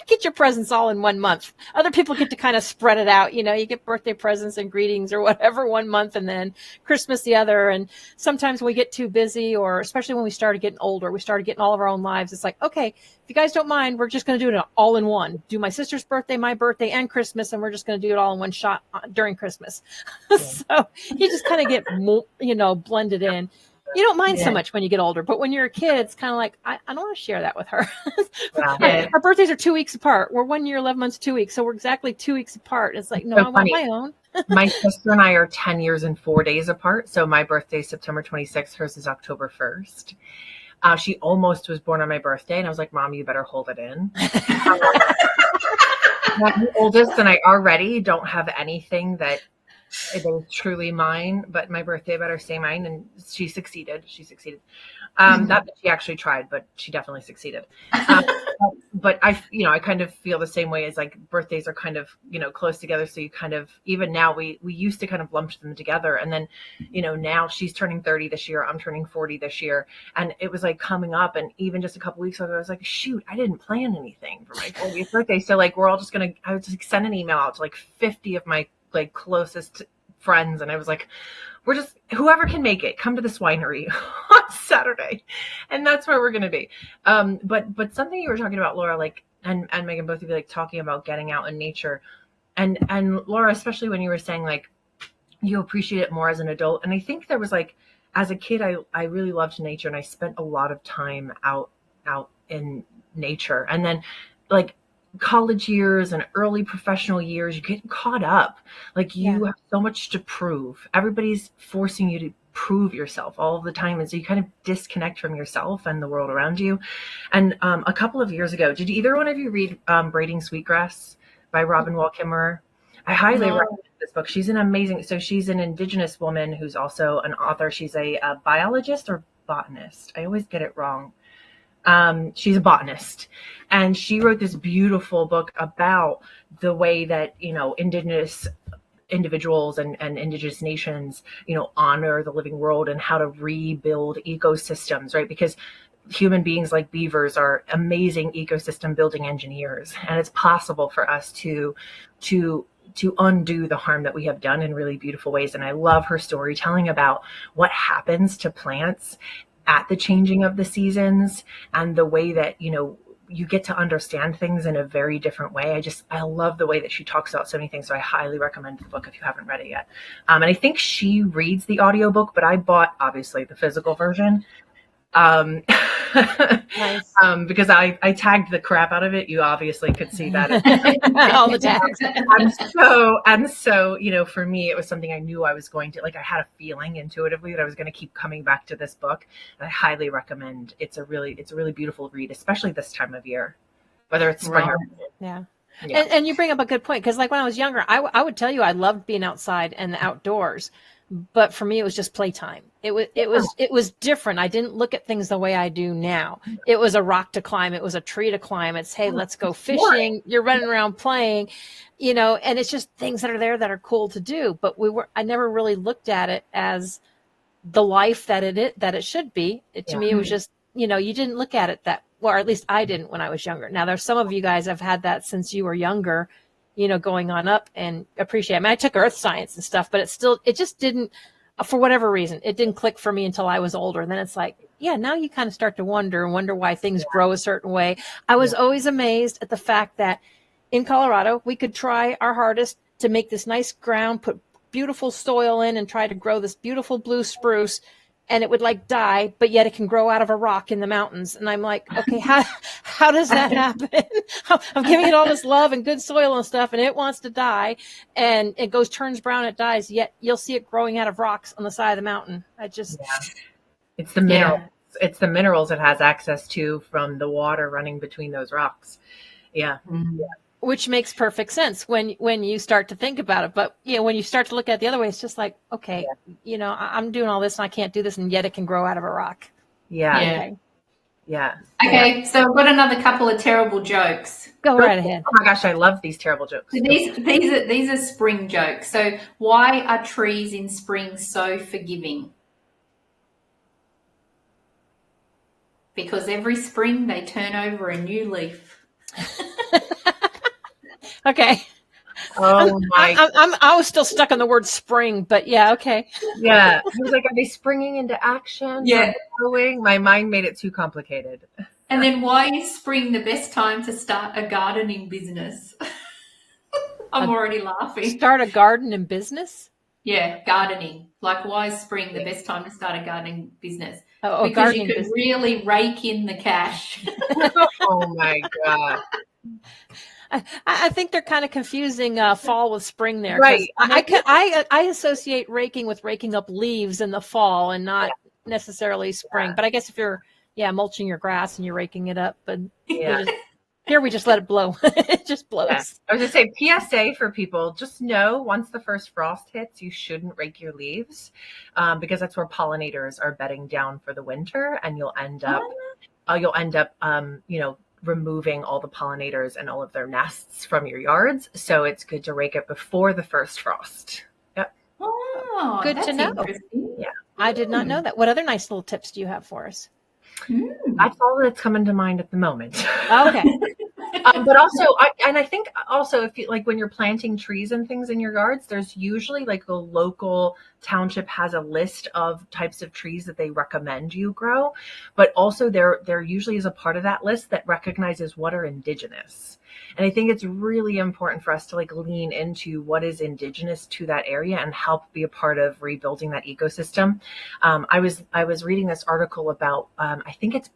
Speaker 1: get your presents all in 1 month. Other people get to kind of spread it out. You get birthday presents and greetings or whatever 1 month, and then Christmas the other. And sometimes we get too busy, or especially when we started getting older, we started getting all of our own lives. It's like, okay, if you guys don't mind, we're just going to do it all in one. Do my sister's birthday, my birthday, and Christmas, and we're just going to do it all in one shot during Christmas. So you just kind of get, blended in. You don't mind so much when you get older, but when you're a kid, it's kind of like, I don't want to share that with her. Our birthdays are 2 weeks apart. We're 1 year, 11 months, 2 weeks. So we're exactly 2 weeks apart. It's like, no, I want my own.
Speaker 4: My sister and I are 10 years and 4 days apart. So my birthday is September 26th. Hers is October 1st. She almost was born on my birthday. And I was like, Mom, you better hold it in. I'm the oldest, and I already don't have anything that is truly mine, but my birthday better say mine. And she succeeded. Not that she actually tried, but she definitely succeeded. But I kind of feel the same way as like birthdays are kind of, close together. So you kind of, even now we used to kind of lump them together. And then, now she's turning 30 this year. I'm turning 40 this year. And it was like coming up. And even just a couple weeks ago, I was like, shoot, I didn't plan anything for my 40th birthday. So like, we're all just I would just send an email out to like 50 of my like closest friends. And I was like, we're just, whoever can make it, come to this winery on Saturday. And that's where we're going to be. But something you were talking about, Laura, like, and Megan, both of you, like talking about getting out in nature, and Laura, especially when you were saying like, you appreciate it more as an adult. And I think there was like, as a kid, I really loved nature, and I spent a lot of time out in nature. And then like college years and early professional years, you get caught up. Like you have so much to prove. Everybody's forcing you to prove yourself all the time. And so you kind of disconnect from yourself and the world around you. And a couple of years ago, did either one of you read Braiding Sweetgrass by Robin Wall Kimmerer? I highly recommend this book. She's an amazing, so she's an Indigenous woman who's also an author. She's a biologist or botanist. I always get it wrong. She's a botanist, and she wrote this beautiful book about the way that, Indigenous individuals and Indigenous nations, honor the living world and how to rebuild ecosystems, right? Because human beings like beavers are amazing ecosystem building engineers, and it's possible for us to undo the harm that we have done in really beautiful ways. And I love her storytelling about what happens to plants at the changing of the seasons, and the way that, you get to understand things in a very different way. I love the way that she talks about so many things. So I highly recommend the book if you haven't read it yet. And I think she reads the audiobook, but I bought obviously the physical version.
Speaker 1: Nice.
Speaker 4: Because I tagged the crap out of it. You obviously could see that.
Speaker 1: All the tags.
Speaker 4: and so, for me, it was something I knew I was going to, like, I had a feeling intuitively that I was going to keep coming back to this book. And I highly recommend. It's a really beautiful read, especially this time of year, whether it's spring or
Speaker 1: yeah. And you bring up a good point, because like when I was younger, I would tell you I loved being outside and the outdoors. But for me, it was just playtime. It was different. I didn't look at things the way I do now. It was a rock to climb. It was a tree to climb. It's, hey, let's go fishing. You're running around playing, and it's just things that are there that are cool to do. But I never really looked at it as the life that it should be. To me, it was just, you didn't look at it that, or at least I didn't when I was younger. Now there's some of you guys have had that since you were younger, going on up, and appreciate it. I mean, I took earth science and stuff, but it just didn't, for whatever reason, it didn't click for me until I was older. And then it's like, now you kind of start to wonder why things grow a certain way. I was always amazed at the fact that in Colorado, we could try our hardest to make this nice ground, put beautiful soil in, and try to grow this beautiful blue spruce, and it would like die, but yet it can grow out of a rock in the mountains. And I'm like, okay, how does that happen? I'm giving it all this love and good soil and stuff, and it wants to die, and it turns brown, it dies, yet you'll see it growing out of rocks on the side of the mountain.
Speaker 4: It's the minerals. It's the minerals it has access to from the water running between those rocks. Yeah. Mm-hmm. Yeah.
Speaker 1: Which makes perfect sense when you start to think about it. But, when you start to look at it the other way, it's just like, okay, I'm doing all this and I can't do this, and yet it can grow out of a rock.
Speaker 4: Yeah.
Speaker 1: Okay.
Speaker 4: Yeah.
Speaker 3: Okay, so I've got another couple of terrible jokes.
Speaker 1: Go right ahead.
Speaker 4: Oh my gosh, I love these terrible jokes.
Speaker 3: So these are spring jokes. So why are trees in spring so forgiving? Because every spring they turn over a new leaf.
Speaker 1: Okay.
Speaker 4: Oh my!
Speaker 1: I was still stuck on the word spring, but yeah, okay.
Speaker 4: Yeah, I was like, are they springing into action?
Speaker 3: Yeah.
Speaker 4: Growing? My mind made it too complicated.
Speaker 3: And then, why is spring the best time to start a gardening business? I'm already laughing.
Speaker 1: Start a garden in business?
Speaker 3: Yeah, gardening. Like, why is spring the best time to start a gardening business?
Speaker 1: Oh,
Speaker 3: Because you
Speaker 1: gardening
Speaker 3: can
Speaker 1: business.
Speaker 3: really rake in the cash.
Speaker 4: Oh my God.
Speaker 1: I think they're kind of confusing fall with spring there.
Speaker 4: Right.
Speaker 1: I associate raking with raking up leaves in the fall and not necessarily spring. But I guess if you're mulching your grass and you're raking it up, but we just let it blow. It just blows.
Speaker 4: Yeah. I was going to say, PSA for people, just know once the first frost hits, you shouldn't rake your leaves because that's where pollinators are bedding down for the winter, and you'll end up removing all the pollinators and all of their nests from your yards. So it's good to rake it before the first frost. Yep.
Speaker 3: Oh,
Speaker 1: good
Speaker 3: that's
Speaker 1: to know.
Speaker 3: Interesting.
Speaker 4: Yeah.
Speaker 1: I did not know that. What other nice little tips do you have for us?
Speaker 4: That's all that's coming to mind at the moment.
Speaker 1: Okay.
Speaker 4: But also, I think also if you like when you're planting trees and things in your yards, there's usually like a local township has a list of types of trees that they recommend you grow, but also there usually is a part of that list that recognizes what are indigenous. And I think it's really important for us to like lean into what is indigenous to that area and help be a part of rebuilding that ecosystem. I was reading this article about I think it's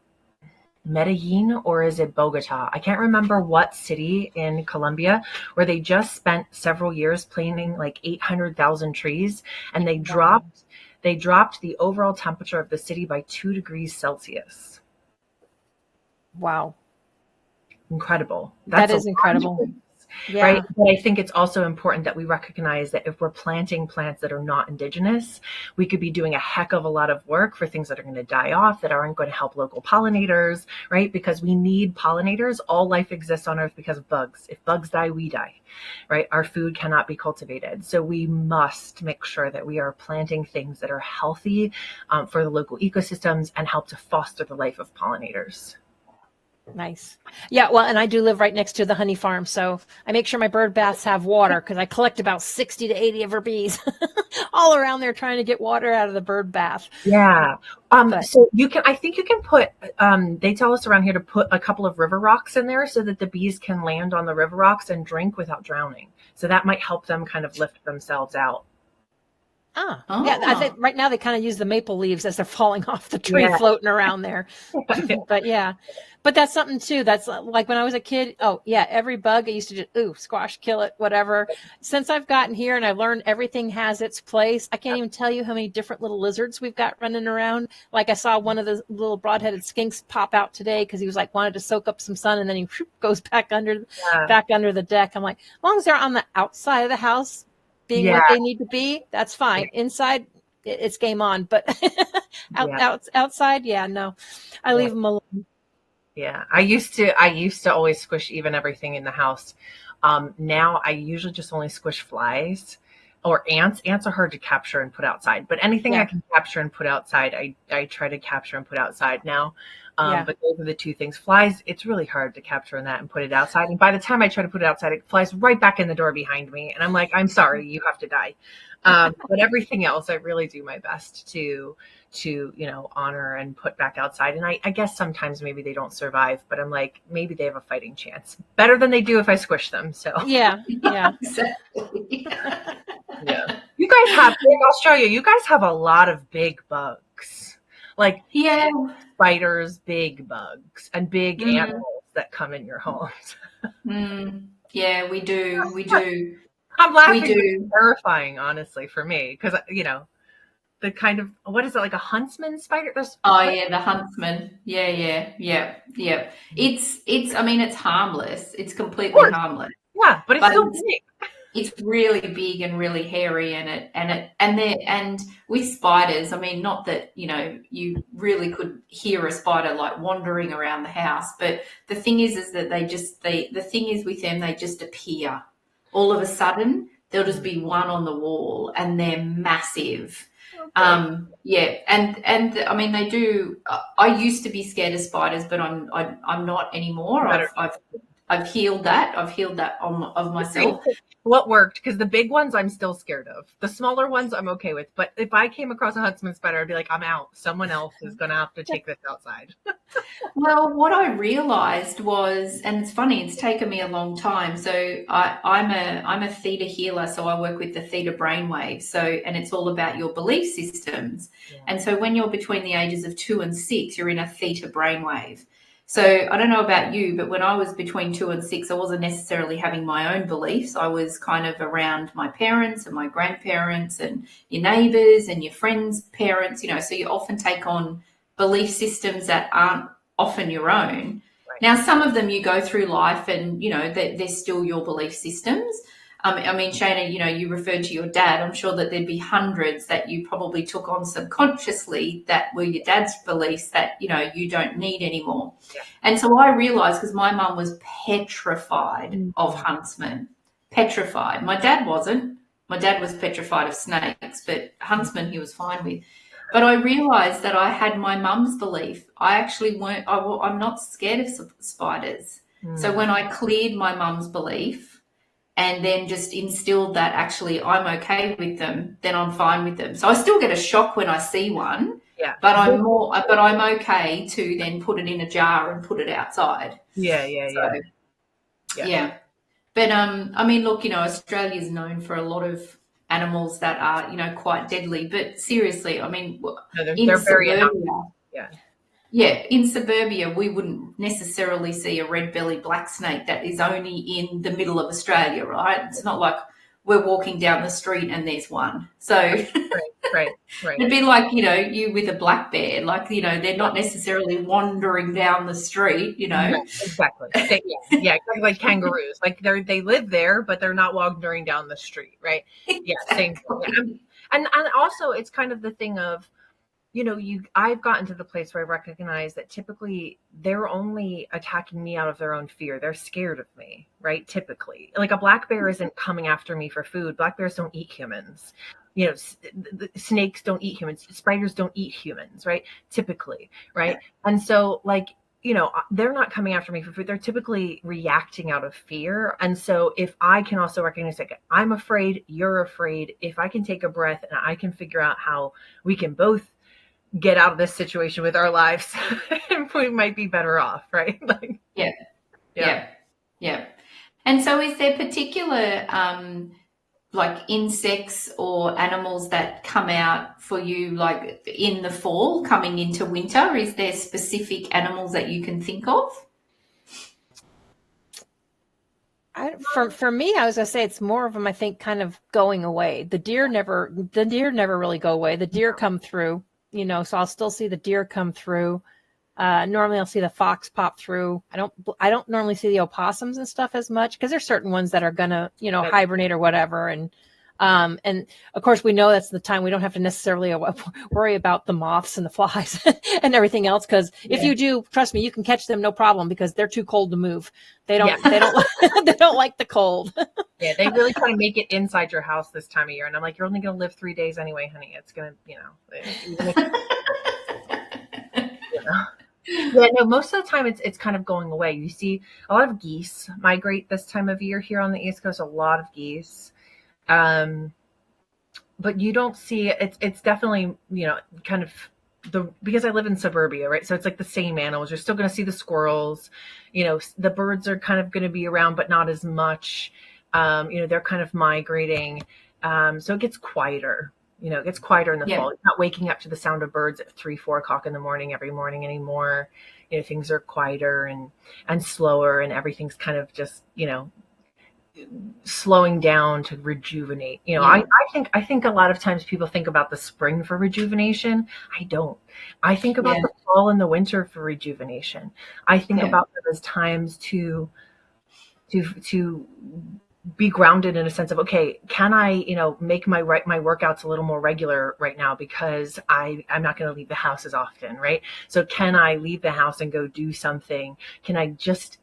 Speaker 4: Medellin, or is it Bogota? I can't remember what city in Colombia, where they just spent several years planting like 800,000 trees, and they dropped the overall temperature of the city by 2 degrees Celsius.
Speaker 1: Wow.
Speaker 4: Incredible.
Speaker 1: That is incredible. Yeah.
Speaker 4: Right. But I think it's also important that we recognize that if we're planting plants that are not indigenous, we could be doing a heck of a lot of work for things that are going to die off, that aren't going to help local pollinators, right? Because we need pollinators. All life exists on Earth because of bugs. If bugs die, we die, right? Our food cannot be cultivated. So we must make sure that we are planting things that are healthy for the local ecosystems and help to foster the life of pollinators.
Speaker 1: Nice. Yeah, well, and I do live right next to the honey farm, so I make sure my bird baths have water because I collect about 60 to 80 of her bees all around there trying to get water out of the bird bath.
Speaker 4: Yeah. So I think you can put, they tell us around here to put a couple of river rocks in there so that the bees can land on the river rocks and drink without drowning. So that might help them kind of lift themselves out.
Speaker 1: Yeah, I think right now they kind of use the maple leaves as they're falling off the tree floating around there. But that's something too. That's like when I was a kid. Oh yeah, every bug I used to just squash, kill it, whatever. Since I've gotten here and I learned everything has its place, I can't even tell you how many different little lizards we've got running around. Like I saw one of the little broad-headed skinks pop out today because he was like wanted to soak up some sun, and then he goes back under the deck. I'm like, as long as they're on the outside of the house, being what they need to be, that's fine. Inside, it's game on. But outside, no, I leave them alone.
Speaker 4: Yeah, I used to always squish even everything in the house. Now I usually just only squish flies or ants. Ants are hard to capture and put outside, but anything I can capture and put outside, I try to capture and put outside now. But those are the two things. Flies, it's really hard to capture in that and put it outside. And by the time I try to put it outside, it flies right back in the door behind me. And I'm like, I'm sorry, you have to die. But everything else, I really do my best to honor and put back outside. And I guess sometimes maybe they don't survive, but I'm like, maybe they have a fighting chance. Better than they do if I squish them. So
Speaker 1: yeah.
Speaker 3: Exactly.
Speaker 4: Yeah. You guys have Australia. You guys have a lot of big bugs. Like spiders, big bugs, and big animals that come in your homes.
Speaker 3: Yeah, we do. We do.
Speaker 4: I'm laughing. It's terrifying, honestly, for me, because the kind of, what is it, like a huntsman spider?
Speaker 3: The huntsman. Yeah. It's. I mean, it's harmless. It's completely harmless.
Speaker 4: Yeah, but it's still big.
Speaker 3: It's really big and really hairy, and with spiders, I mean, not that you really could hear a spider like wandering around the house, but the thing is that the thing is with them, they just appear all of a sudden. There'll just be one on the wall, and they're massive. Okay. And I mean, they do. I used to be scared of spiders, but I'm not anymore. I've healed that. I've healed that of myself.
Speaker 4: What worked? Because the big ones I'm still scared of. The smaller ones I'm okay with. But if I came across a huntsman spider, I'd be like, I'm out. Someone else is going to have to take this outside.
Speaker 3: Well, what I realized was, and it's funny, it's taken me a long time. So I'm a theta healer, so I work with the theta brainwave. So, and it's all about your belief systems. Yeah. And so when you're between the ages of 2 and 6, you're in a theta brainwave. So I don't know about you, but when I was between 2 and 6, I wasn't necessarily having my own beliefs. I was kind of around my parents and my grandparents and your neighbors and your friends' parents, you know, so you often take on belief systems that aren't often your own. Right. Now, some of them you go through life and, you know, they're still your belief systems. I mean, Shana, you know, you referred to your dad. I'm sure that there'd be hundreds that you probably took on subconsciously that were your dad's beliefs that, you know, you don't need anymore. Yeah. And so I realized, because my mum was petrified of huntsmen, petrified. My dad wasn't. My dad was petrified of snakes, but huntsmen he was fine with. But I realized that I had my mum's belief. I actually I'm not scared of spiders. So when I cleared my mum's belief, and then just instilled that actually I'm okay with them, then I'm fine with them. So I still get a shock when I see one, but I'm okay to then put it in a jar and put it outside. Yeah. But I mean, look, you know, Australia is known for a lot of animals that are, you know, quite deadly. But seriously, I mean, they're very in suburbia, we wouldn't necessarily see a red-bellied black snake that is only in the middle of Australia, right? It's not like we're walking down the street and there's one. So right. It'd be like, you know, you with a black bear, like, you know, they're not necessarily wandering down the street, you know.
Speaker 4: Exactly. Exactly like kangaroos. Like they live there, but they're not wandering down the street, right? Yeah, same thing. And also it's kind of the thing of, you know, I've gotten to the place where I recognize that typically they're only attacking me out of their own fear. They're scared of me, right? Typically, like a black bear isn't coming after me for food. Black bears don't eat humans. You know, snakes don't eat humans. Spiders don't eat humans, right? Typically, right? And so, like, you know, they're not coming after me for food. They're typically reacting out of fear. And so if I can also recognize, like, I'm afraid, you're afraid, if I can take a breath and I can figure out how we can both get out of this situation with our lives, we might be better off, right? Like,
Speaker 3: yeah. And so is there particular like insects or animals that come out for you, like in the fall coming into winter? Is there specific animals that you can think of?
Speaker 1: For me, I was gonna say it's more of them, I think, kind of going away. The deer never really go away. The deer come through, you know, so I'll still see the deer come through. Normally I'll see the fox pop through. I don't normally see the opossums and stuff as much, because there's certain ones that are gonna, you know, hibernate or whatever. And of course we know that's the time we don't have to necessarily worry about the moths and the flies and everything else. Cause if you do, trust me, you can catch them no problem, because they're too cold to move. They don't they don't like the cold.
Speaker 4: Yeah, they really try to make it inside your house this time of year. And I'm like, you're only going to live 3 days anyway, honey. It's going to, you know. Yeah, no, most of the time it's kind of going away. You see a lot of geese migrate this time of year here on the East Coast, a lot of geese. But you don't see it's definitely, you know, kind of because I live in suburbia, right? So it's like the same animals. You're still going to see the squirrels, you know, the birds are kind of going to be around, but not as much. You know, they're kind of migrating. So it gets quieter, you know, it gets quieter in the fall. It's not waking up to the sound of birds at 3-4 o'clock in the morning every morning anymore. You know, things are quieter and slower, and everything's kind of just, you know, slowing down to rejuvenate. You know, I think a lot of times people think about the spring for rejuvenation. I don't. I think about the fall and the winter for rejuvenation. I think about them as times to be grounded in a sense of, okay, can I, you know, make my workouts a little more regular right now, because I'm not going to leave the house as often, right? So can I leave the house and go do something? Can I just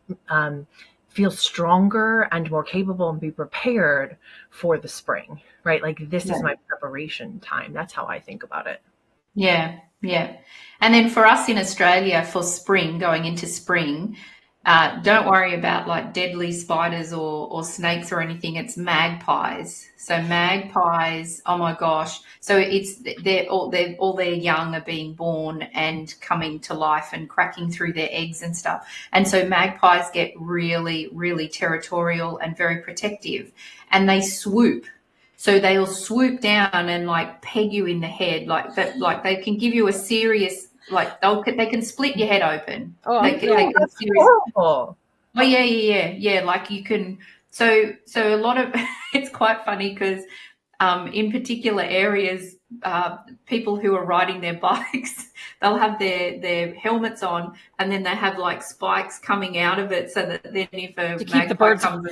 Speaker 4: feel stronger and more capable and be prepared for the spring, right? Like, this is my preparation time. That's how I think about it.
Speaker 3: Yeah. And then for us in Australia, for spring, going into spring, Don't worry about like deadly spiders or snakes or anything. It's magpies. So magpies, oh my gosh. So it's all their young are being born and coming to life and cracking through their eggs and stuff. And so magpies get really, really territorial and very protective, and they swoop. So they'll swoop down and like peg you in the head like that. Like they can give you a serious, like they can split your head open.
Speaker 1: Oh,
Speaker 3: they can
Speaker 4: that's horrible.
Speaker 3: Oh yeah. Like you can. So a lot of it's quite funny because in particular areas, people who are riding their bikes, they'll have their helmets on, and then they have like spikes coming out of it, so that then if a magpie comes,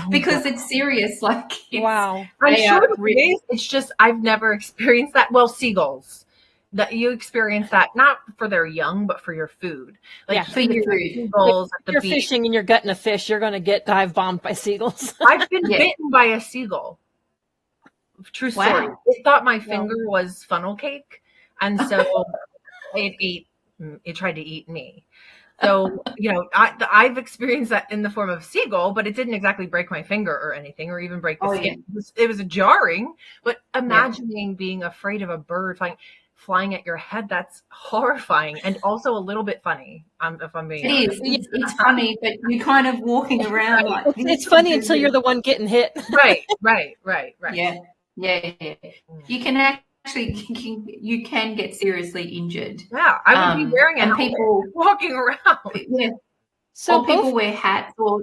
Speaker 3: because it's serious. Like
Speaker 1: wow,
Speaker 4: I'm sure it's just I've never experienced that. Well, seagulls. That you experience that not for their young, but for your food. Like
Speaker 3: for your food.
Speaker 4: Seagulls at the
Speaker 1: you're
Speaker 4: beach.
Speaker 1: fishing and you're gutting a fish, you're going to get dive bombed by seagulls.
Speaker 4: I've been bitten by a seagull. True story.
Speaker 3: Wow.
Speaker 4: It thought my finger was funnel cake, and so it tried to eat me. So, I've experienced that in the form of seagull, but it didn't exactly break my finger or anything, or even break the skin. Yeah. It was jarring, but imagining being afraid of a bird flying at your head, that's horrifying and also a little bit funny. If I'm being honest.
Speaker 3: It's funny, but you're kind of walking around like
Speaker 1: it's funny until you're the one getting hit.
Speaker 4: Right.
Speaker 3: Yeah. You can actually you can get seriously injured.
Speaker 4: Yeah, I would be wearing
Speaker 3: and people
Speaker 4: walking around.
Speaker 3: Yeah. So or people wear hats, or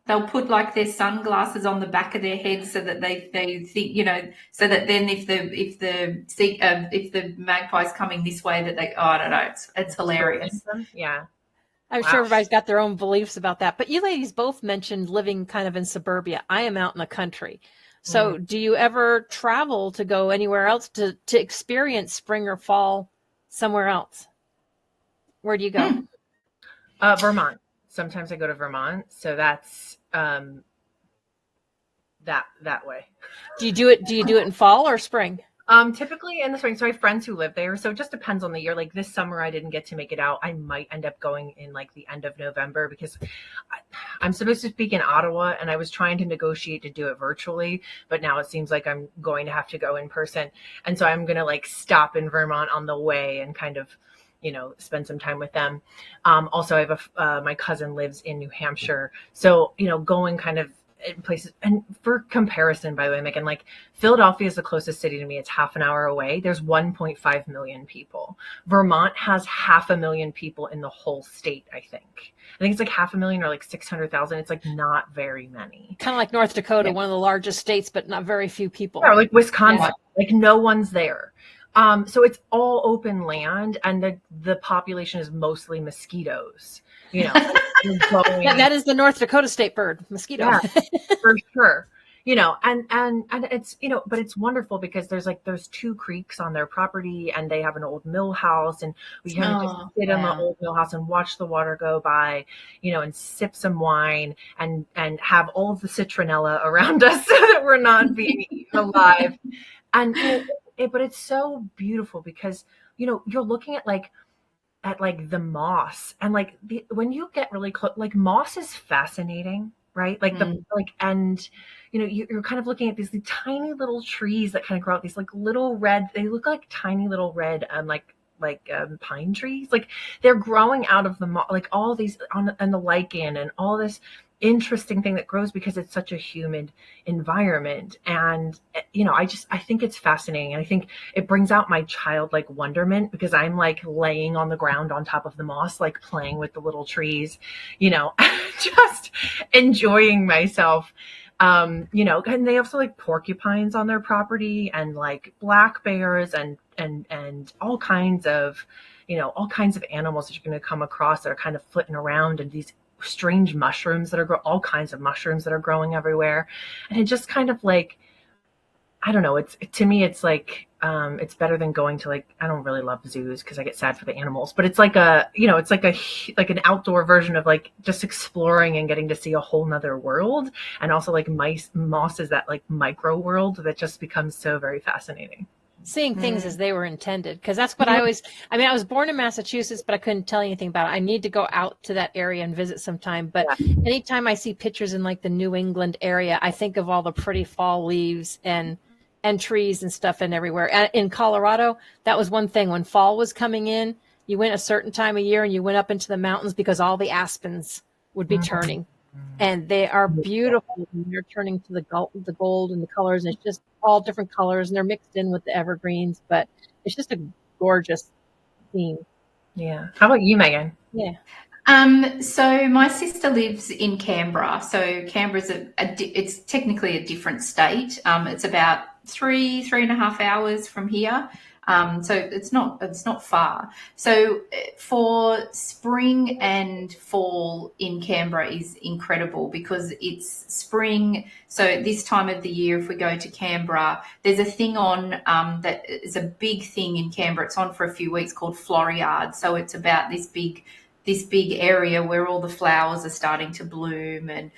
Speaker 3: they'll put like their sunglasses on the back of their head so that they think, so that then if the magpie's coming this way, that I don't know, it's hilarious.
Speaker 4: Yeah.
Speaker 1: I'm sure everybody's got their own beliefs about that. But you ladies both mentioned living kind of in suburbia. I am out in the country. So do you ever travel to go anywhere else to experience spring or fall somewhere else? Where do you go?
Speaker 4: Vermont. Sometimes I go to Vermont. So that's that way.
Speaker 1: Do you do it in fall or spring?
Speaker 4: Typically in the spring. So I have friends who live there. So it just depends on the year. Like this summer, I didn't get to make it out. I might end up going in like the end of November because I'm supposed to speak in Ottawa, and I was trying to negotiate to do it virtually, but now it seems like I'm going to have to go in person. And so I'm going to like stop in Vermont on the way and kind of, spend some time with them. Also I have my cousin lives in New Hampshire. So, going kind of in places, and for comparison, by the way, Megan, like Philadelphia is the closest city to me. It's half an hour away. There's 1.5 million people. Vermont has 500,000 people in the whole state. I think it's like 500,000 or like 600,000. It's like not very many.
Speaker 1: Kind of like North Dakota, one of the largest states, but not very few people.
Speaker 4: Or like Wisconsin, like no one's there. So it's all open land, and the population is mostly mosquitoes.
Speaker 1: That is the North Dakota state bird, mosquito.
Speaker 4: Yeah, for sure. And it's, but it's wonderful because there's 2 creeks on their property, and they have an old mill house, and we kind of just sit in the old mill house and watch the water go by, and sip some wine and have all of the citronella around us so that we're not being eaten alive. And but it's so beautiful because, you're looking at the moss, and when you get really close, like moss is fascinating, right? Like and you're kind of looking at these tiny little trees that kind of grow out, these like little red, they look like tiny little red pine trees, like they're growing out of the moss, like all these and the lichen and all this interesting thing that grows because it's such a humid environment. And I think it's fascinating, and I think it brings out my childlike wonderment because I'm like laying on the ground on top of the moss, like playing with the little trees, just enjoying myself. And they also like porcupines on their property, and like black bears and all kinds of animals that you're going to come across that are kind of flitting around, and these strange mushrooms that are all kinds of mushrooms that are growing everywhere. And it just kind of like, I don't know, to me it's like it's better than going to I don't really love zoos because I get sad for the animals, but it's like it's like an outdoor version of like just exploring and getting to see a whole nother world. And also like moss is that like micro world that just becomes so very fascinating.
Speaker 1: seeing things as they were intended. Because that's what I always, I mean, I was born in Massachusetts, but I couldn't tell you anything about it. I need to go out to that area and visit sometime. But anytime I see pictures in like the New England area, I think of all the pretty fall leaves and trees and stuff and everywhere. In Colorado, that was one thing. When fall was coming in, you went a certain time of year and you went up into the mountains because all the aspens would be turning. And they are beautiful when they're turning to the gold and the colors, and it's just all different colors, and they're mixed in with the evergreens, but it's just a gorgeous theme.
Speaker 4: Yeah. How about you, Megan?
Speaker 1: Yeah.
Speaker 3: So my sister lives in Canberra. So Canberra's it's technically a different state. It's about 3.5 hours from here. So it's not far. So for spring and fall in Canberra is incredible because it's spring. So this time of the year, if we go to Canberra, there's a thing on that is a big thing in Canberra. It's on for a few weeks called Floriade. So it's about this big area where all the flowers are starting to bloom, and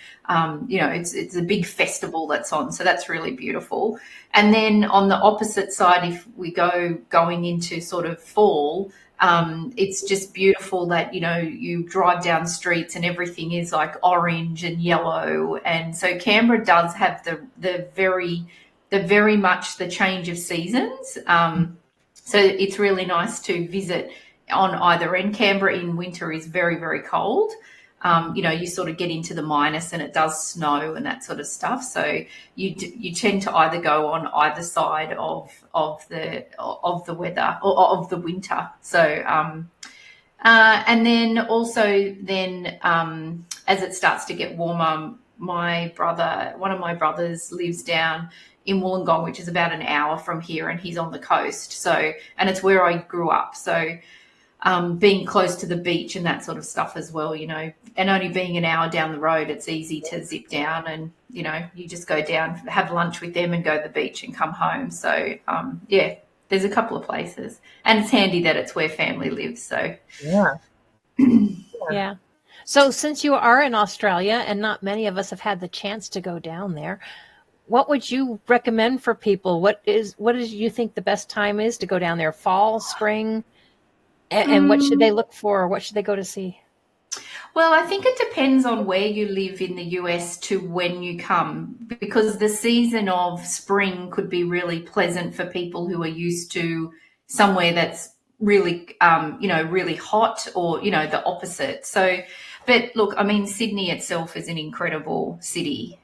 Speaker 3: it's a big festival that's on, so that's really beautiful. And then on the opposite side, if we going into sort of fall, it's just beautiful that you drive down streets and everything is like orange and yellow. And so Canberra does have the very much the change of seasons, so it's really nice to visit on either end. Canberra in winter is very, very cold. You sort of get into the minus and it does snow and that sort of stuff. So you tend to either go on either side of the weather or of the winter. So and then also as it starts to get warmer, one of my brothers lives down in Wollongong, which is about an hour from here, and he's on the coast. So, and it's where I grew up. So being close to the beach and that sort of stuff as well, and only being an hour down the road, it's easy to zip down and, you just go down, have lunch with them and go to the beach and come home. So, there's a couple of places, and it's handy that it's where family lives. So,
Speaker 4: yeah.
Speaker 1: Yeah. So since you are in Australia and not many of us have had the chance to go down there, what would you recommend for people? What is you think the best time is to go down there? Fall, spring? And what should they look for? Or what should they go to see?
Speaker 3: Well, I think it depends on where you live in the US to when you come, because the season of spring could be really pleasant for people who are used to somewhere that's really, really hot, or, the opposite. So, but look, I mean, Sydney itself is an incredible city.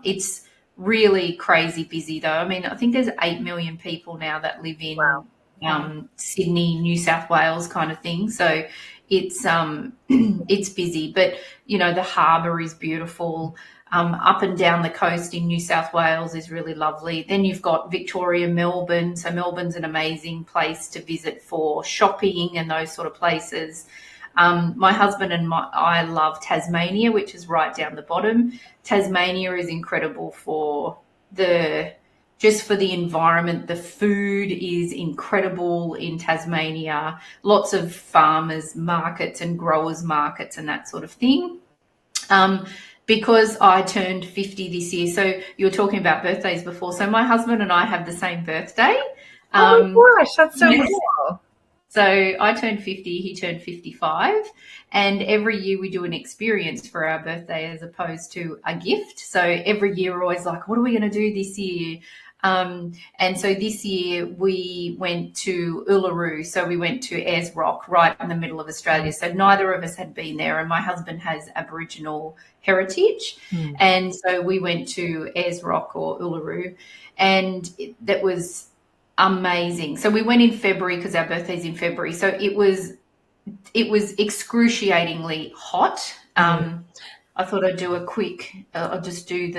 Speaker 3: It's really crazy busy though. I mean, I think there's 8 million people now that live in Sydney, New South Wales kind of thing. So it's busy, but the harbour is beautiful. Up and down the coast in New South Wales is really lovely. Then you've got Victoria, Melbourne. So Melbourne's an amazing place to visit for shopping and those sort of places. My husband and I love Tasmania, which is right down the bottom. Tasmania is incredible for the environment. The food is incredible in Tasmania. Lots of farmers markets and growers markets and that sort of thing. Because I turned 50 this year. So you were talking about birthdays before. So my husband and I have the same birthday.
Speaker 4: Oh my gosh, that's so cool.
Speaker 3: So I turned 50, he turned 55, and every year we do an experience for our birthday as opposed to a gift. So every year we're always like, what are we going to do this year? And so this year we went to Uluru. So we went to Ayers Rock, right in the middle of Australia. So neither of us had been there, and my husband has Aboriginal heritage. And so we went to Ayers Rock or Uluru, and that was amazing. So we went in February because our birthday's in February. So it was excruciatingly hot. I thought I'd do a quick, I'll just do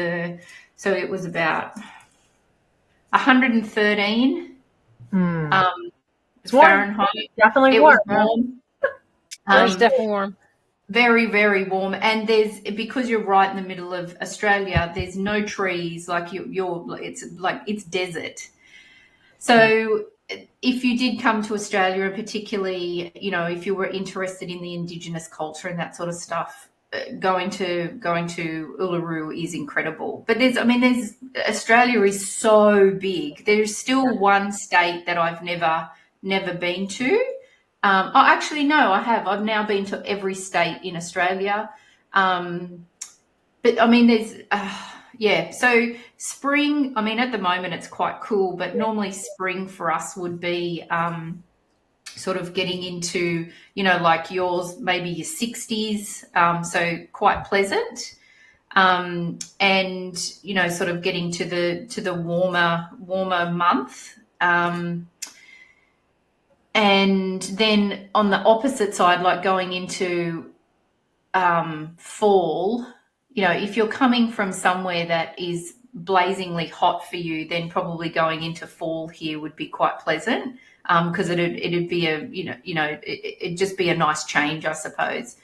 Speaker 3: so it was about 113
Speaker 4: it's warm.
Speaker 3: Fahrenheit.
Speaker 4: Definitely
Speaker 3: it
Speaker 4: warm.
Speaker 3: Was warm.
Speaker 1: It's definitely warm.
Speaker 3: Very, very warm. And because you're right in the middle of Australia, there's no trees. Like it's desert. So if you did come to Australia, and particularly, if you were interested in the Indigenous culture and that sort of stuff, going to Uluru is incredible. But there's Australia is so big. There's still one state that I've never been to. Actually, no, I have. I've now been to every state in Australia. But I mean, there's So spring. I mean, at the moment it's quite cool, but normally spring for us would be sort of getting into, like yours, maybe your 60s, so quite pleasant, and sort of getting to the warmer month, and then on the opposite side, like going into fall, if you're coming from somewhere that is blazingly hot for you, then probably going into fall here would be quite pleasant. Because it'd be it'd just be a nice change, I suppose.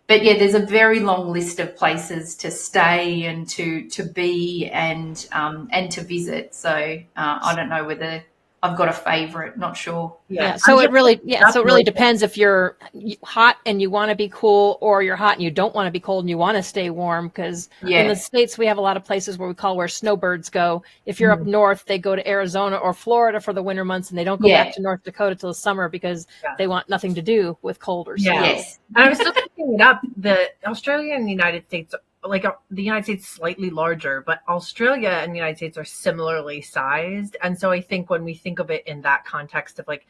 Speaker 3: But yeah, there's a very long list of places to stay and to be and to visit. So I don't know whether I've got a favorite, not sure.
Speaker 1: Yeah. So it really depends if you're hot and you want to be cool, or you're hot and you don't want to be cold and you want to stay warm. Because in the States, we have a lot of places where snowbirds go. If you're up north, they go to Arizona or Florida for the winter months, and they don't go back to North Dakota till the summer because they want nothing to do with cold or snow.
Speaker 3: Yes.
Speaker 4: And I was still looking it up. The Australia and the United States, like the United States, slightly larger, but Australia and the United States are similarly sized. And so I think when we think of it in that context of like,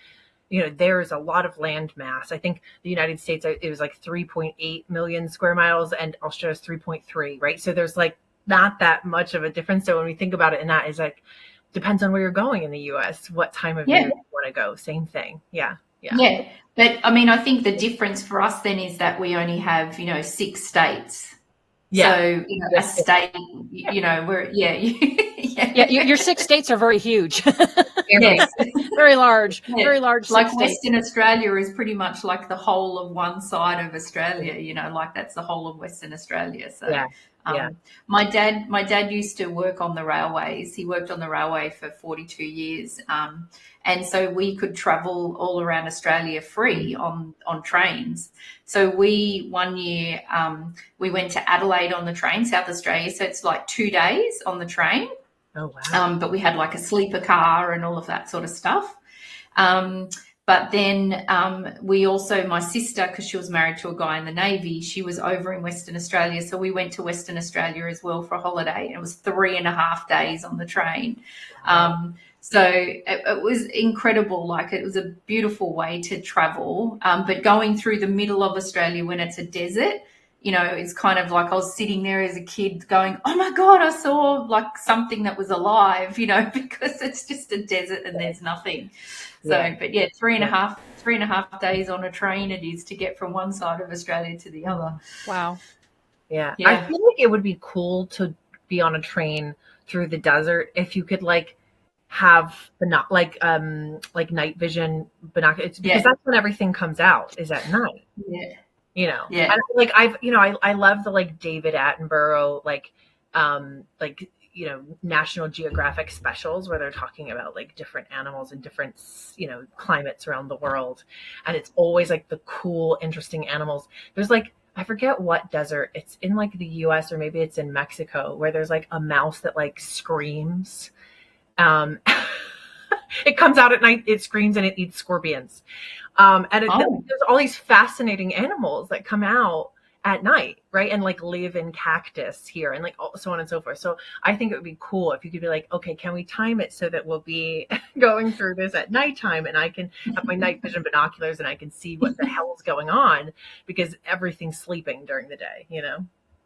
Speaker 4: there's a lot of land mass. I think the United States, it was like 3.8 million square miles and Australia's 3.3, right? So there's like not that much of a difference. So when we think about it, and that is like, depends on where you're going in the US, what time of year you want to go. Same thing. Yeah.
Speaker 3: But I mean, I think the difference for us then is that we only have, 6 states.
Speaker 4: Yeah.
Speaker 3: So, a state, we're,
Speaker 1: your 6 states are very huge.
Speaker 3: Yes.
Speaker 1: Very large, very large.
Speaker 3: Like
Speaker 1: states.
Speaker 3: Western Australia is pretty much like the whole of one side of Australia, like that's the whole of Western Australia. So my dad used to work on the railways. He worked on the railway for 42 years. And so we could travel all around Australia free on trains. So one year, we went to Adelaide on the train, South Australia. So it's like 2 days on the train.
Speaker 4: Oh, wow.
Speaker 3: But we had like a sleeper car and all of that sort of stuff. But then we also, my sister, because she was married to a guy in the Navy, she was over in Western Australia. So we went to Western Australia as well for a holiday. And it was 3.5 days on the train. So it was incredible. Like, it was a beautiful way to travel. But going through the middle of Australia when it's a desert, it's kind of like I was sitting there as a kid going, oh my God, I saw like something that was alive, because it's just a desert and there's nothing. So, but 3.5 days on a train it is to get from one side of Australia to the other.
Speaker 1: Wow.
Speaker 4: Yeah. I feel like it would be cool to be on a train through the desert if you could like have night vision binoculars, because that's when everything comes out, is at night. And like I love the like David Attenborough National Geographic specials where they're talking about like different animals and different climates around the world, and it's always like the cool, interesting animals. There's like, I forget what desert it's in, like the US or maybe it's in Mexico, where there's like a mouse that like screams. It comes out at night, it screams, and it eats scorpions. There's all these fascinating animals that come out at night, right? And like live in cactus here and like so on and so forth. So I think it would be cool if you could be like, okay, can we time it so that we'll be going through this at nighttime and I can have my night vision binoculars and I can see what the hell is going on, because everything's sleeping during the day,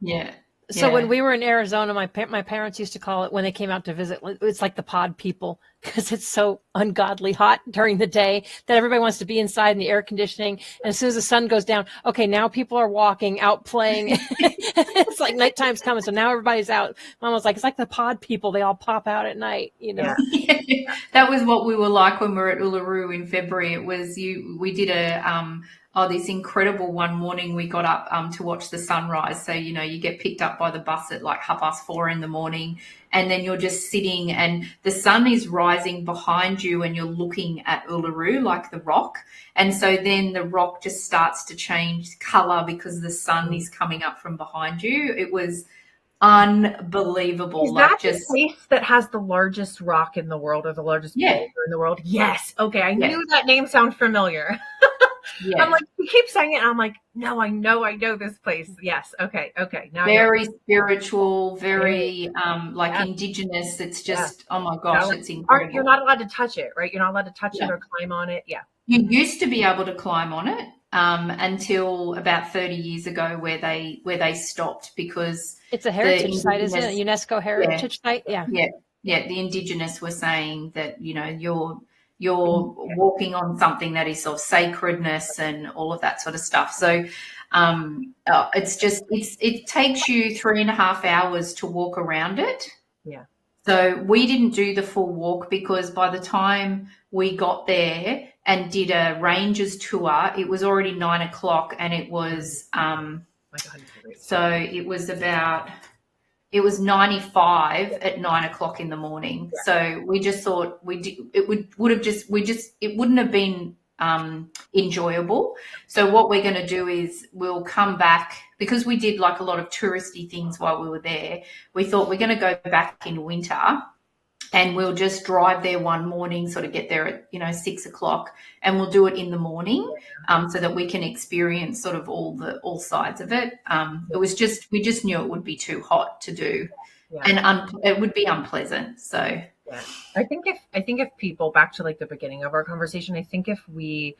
Speaker 3: Yeah.
Speaker 1: So when we were in Arizona, my parents used to call it, when they came out to visit, it's like the pod people, because it's so ungodly hot during the day that everybody wants to be inside in the air conditioning. And as soon as the sun goes down, okay, now people are walking out playing. It's like nighttime's coming. So now everybody's out. Mom was like, it's like the pod people. They all pop out at night,
Speaker 3: Yeah. That was what we were like when we were at Uluru in February. It was we did a this incredible one morning we got up to watch the sunrise. So, you get picked up by the bus at like 4:30 in the morning, and then you're just sitting and the sun is rising behind you and you're looking at Uluru, like the rock. And so then the rock just starts to change color because the sun is coming up from behind you. It was unbelievable.
Speaker 4: Is that the place that has the largest rock in the world or the largest boulder in the world? Yes. Okay. I knew that name sounded familiar. Yeah. I'm like, you keep saying it, and I'm like, no, I know this place. Yes. Okay. Now
Speaker 3: very spiritual, very indigenous. It's just oh my gosh, it's incredible.
Speaker 4: You're not allowed to touch it, right? You're not allowed to touch it or climb on it. Yeah.
Speaker 3: You used to be able to climb on it until about 30 years ago, where they stopped because
Speaker 1: it's a heritage site, isn't it? A UNESCO heritage site. Yeah.
Speaker 3: The Indigenous were saying that you're walking on something that is of sacredness and all of that sort of stuff. So it takes you 3.5 hours to walk around it.
Speaker 4: Yeah.
Speaker 3: So we didn't do the full walk because by the time we got there and did a rangers tour, it was already 9 o'clock, and it was it was 95 at 9 o'clock in the morning. Yeah. So we just thought it wouldn't have been enjoyable. So what we're going to do is we'll come back, because we did like a lot of touristy things while we were there. We thought we're going to go back in winter, and we'll just drive there one morning, sort of get there at 6 o'clock, and we'll do it in the morning, so that we can experience sort of all sides of it. We just knew it would be too hot to do, and it would be unpleasant. So
Speaker 4: yeah. I think if people, back to like the beginning of our conversation, I think if we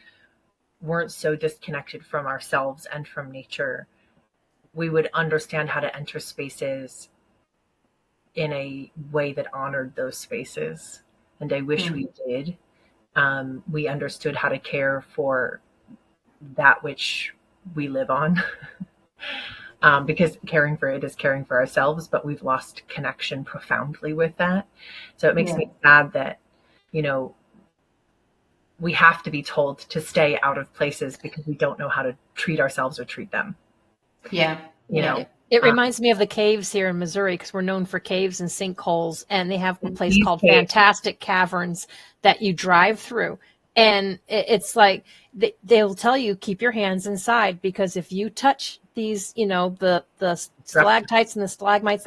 Speaker 4: weren't so disconnected from ourselves and from nature, we would understand how to enter spaces in a way that honored those spaces. And I wish we did. We understood how to care for that which we live on. Because caring for it is caring for ourselves, but we've lost connection profoundly with that. So it makes me sad that, we have to be told to stay out of places because we don't know how to treat ourselves or treat them.
Speaker 3: Yeah.
Speaker 1: It reminds me of the caves here in Missouri, because we're known for caves and sinkholes, and they have a place called Fantastic Caverns that you drive through. And it's like they'll tell you, keep your hands inside, because if you touch these, the stalactites and the stalagmites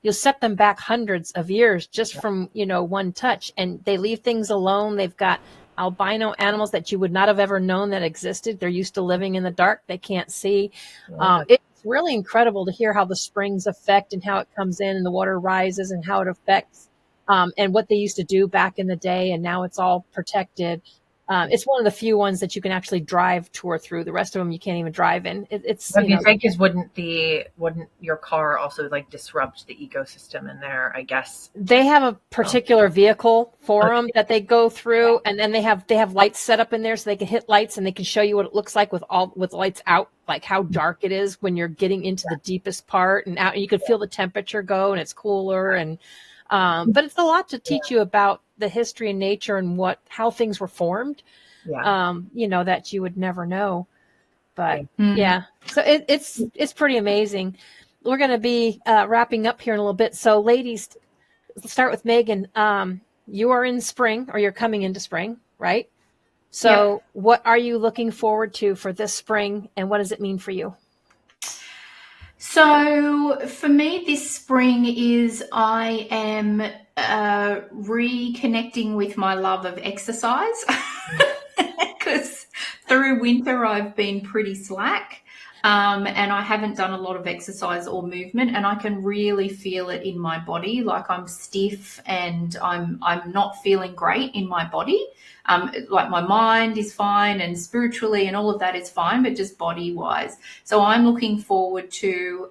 Speaker 1: you'll set them back hundreds of years just from, one touch. And they leave things alone. They've got albino animals that you would not have ever known that existed. They're used to living in the dark. They can't see. It's really incredible to hear how the springs affect and how it comes in and the water rises and how it affects and what they used to do back in the day. And now it's all protected. It's one of the few ones that you can actually drive tour through. The rest of them you can't even drive in.
Speaker 4: What do you think is wouldn't your car also like disrupt the ecosystem in there? I guess
Speaker 1: they have a particular vehicle for them that they go through, and then they have lights set up in there so they can hit lights and they can show you what it looks like with lights out, like how dark it is when you're getting into the deepest part and out. And you can feel the temperature go, and it's cooler and. But it's a lot to teach you about the history and nature and how things were formed, that you would never know. But so it's pretty amazing. We're going to be wrapping up here in a little bit. So ladies, let's start with Megan. You are in spring, or you're coming into spring, right? So what are you looking forward to for this spring, and what does it mean for you?
Speaker 3: So for me, this spring I am reconnecting with my love of exercise, because through winter I've been pretty slack, and I haven't done a lot of exercise or movement, and I can really feel it in my body. Like I'm stiff and I'm not feeling great in my body. Like my mind is fine and spiritually and all of that is fine, but just body wise. So I'm looking forward to,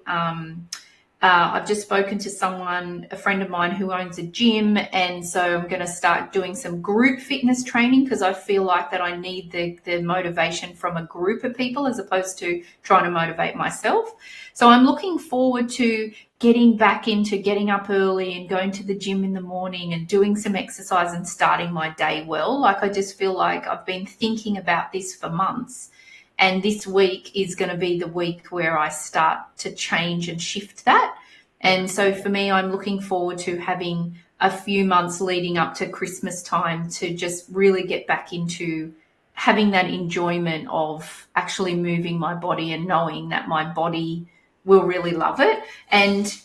Speaker 3: I've just spoken to a friend of mine who owns a gym. And so I'm going to start doing some group fitness training, because I feel like that I need the motivation from a group of people as opposed to trying to motivate myself. So I'm looking forward to getting back into getting up early and going to the gym in the morning and doing some exercise and starting my day well. Like I just feel like I've been thinking about this for months, And this week is going to be the week where I start to change and shift that. And so for me, I'm looking forward to having a few months leading up to Christmas time to just really get back into having that enjoyment of actually moving my body and knowing that my body will really love it. And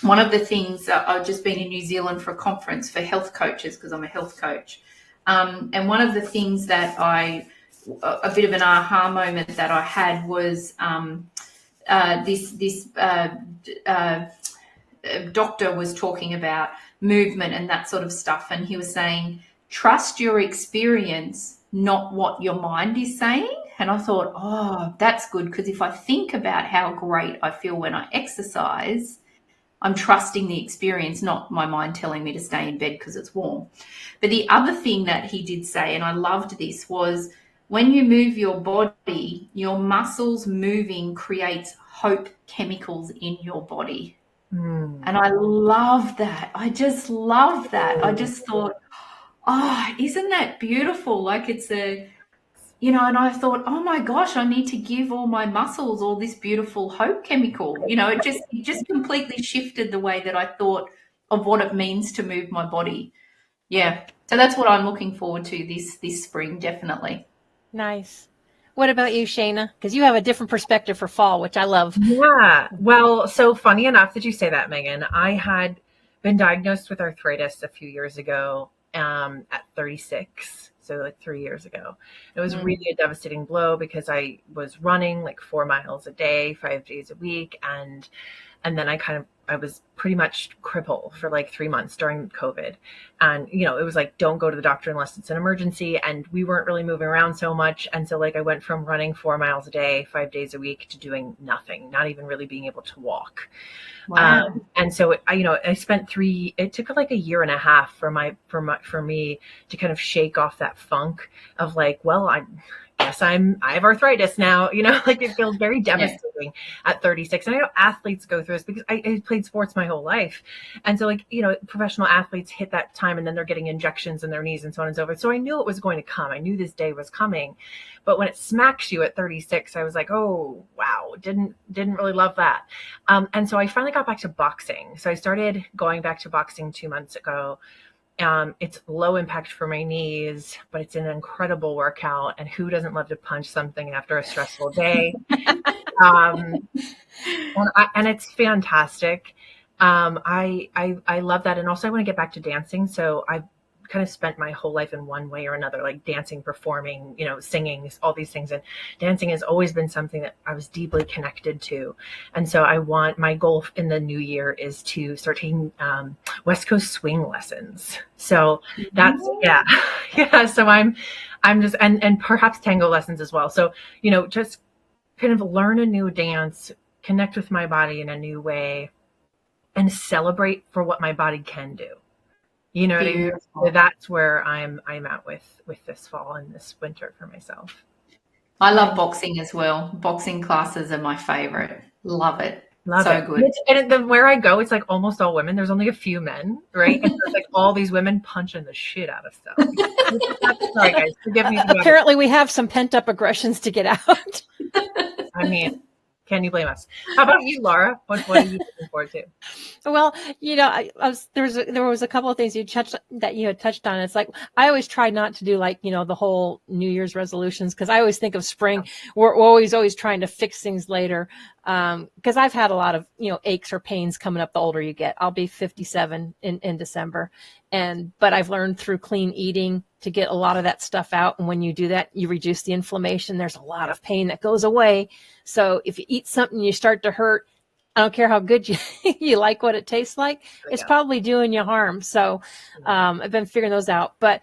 Speaker 3: one of the things, I've just been in New Zealand for a conference for health coaches because I'm a health coach. And one of the things that a bit of an aha moment that I had was this doctor was talking about movement and that sort of stuff. And he was saying, trust your experience, not what your mind is saying. And I thought, oh, that's good. Because if I think about how great I feel when I exercise, I'm trusting the experience, not my mind telling me to stay in bed because it's warm. But the other thing that he did say, and I loved this, was when you move your body, your muscles moving creates hope chemicals in your body. And I love that. I just love that. I just thought, oh, isn't that beautiful? Like it's and I thought, oh my gosh, I need to give all my muscles all this beautiful hope chemical. It just completely shifted the way that I thought of what it means to move my body. Yeah. So that's what I'm looking forward to this spring, definitely.
Speaker 1: Nice. What about you, Shana? Because you have a different perspective for fall, which I love.
Speaker 4: Yeah. Well, so funny enough that you say that, Megan. I had been diagnosed with arthritis a few years ago at 36. So like 3 years ago. It was really a devastating blow because I was running like 4 miles a day, 5 days a week. And then I was pretty much crippled for like 3 months during COVID. And, it was like, don't go to the doctor unless it's an emergency. And we weren't really moving around so much. And so like I went from running 4 miles a day, 5 days a week to doing nothing, not even really being able to walk.
Speaker 3: Wow.
Speaker 4: And so, I spent it took like a year and a half for me to kind of shake off that funk of like, well, I guess I have arthritis now, like it feels very devastating at 36. And I know athletes go through this because I played sports my whole life. And so like, professional athletes hit that time and then they're getting injections in their knees and so on and so forth. So I knew it was going to come. I knew this day was coming. But when it smacks you at 36, I was like, oh, wow, didn't really love that. And so I finally got back to boxing. So I started going back to boxing 2 months ago. It's low impact for my knees, but it's an incredible workout. And who doesn't love to punch something after a stressful day? And it's fantastic. I love that. And also I want to get back to dancing. So I've kind of spent my whole life in one way or another, like dancing, performing, singing, all these things. And dancing has always been something that I was deeply connected to. And so my goal in the new year is to start taking West Coast swing lessons. So that's, yeah. So I'm just, and perhaps tango lessons as well. So, just kind of learn a new dance, connect with my body in a new way, and celebrate for what my body can do. You know what I mean? So that's where I'm at with this fall and this winter for myself.
Speaker 3: I love boxing as well. Boxing classes are my favorite. Love it. So good.
Speaker 4: And where I go, it's like almost all women. There's only a few men, right? And there's like all these women punching the shit out of stuff. Sorry, guys. Forgive me.
Speaker 1: Apparently, we have some pent up aggressions to get out.
Speaker 4: I mean, can you blame us? How about you, Laura? What are you looking forward to?
Speaker 1: Well, there was a couple of things you had touched on. It's like I always try not to do like the whole New Year's resolutions because I always think of spring. We're always trying to fix things later because I've had a lot of aches or pains coming up the older you get. I'll be 57 in December, but I've learned through clean eating to get a lot of that stuff out. And when you do that, you reduce the inflammation. There's a lot of pain that goes away. So if you eat something, you start to hurt. I don't care how good you like what it tastes like. It's probably doing you harm. So I've been figuring those out. But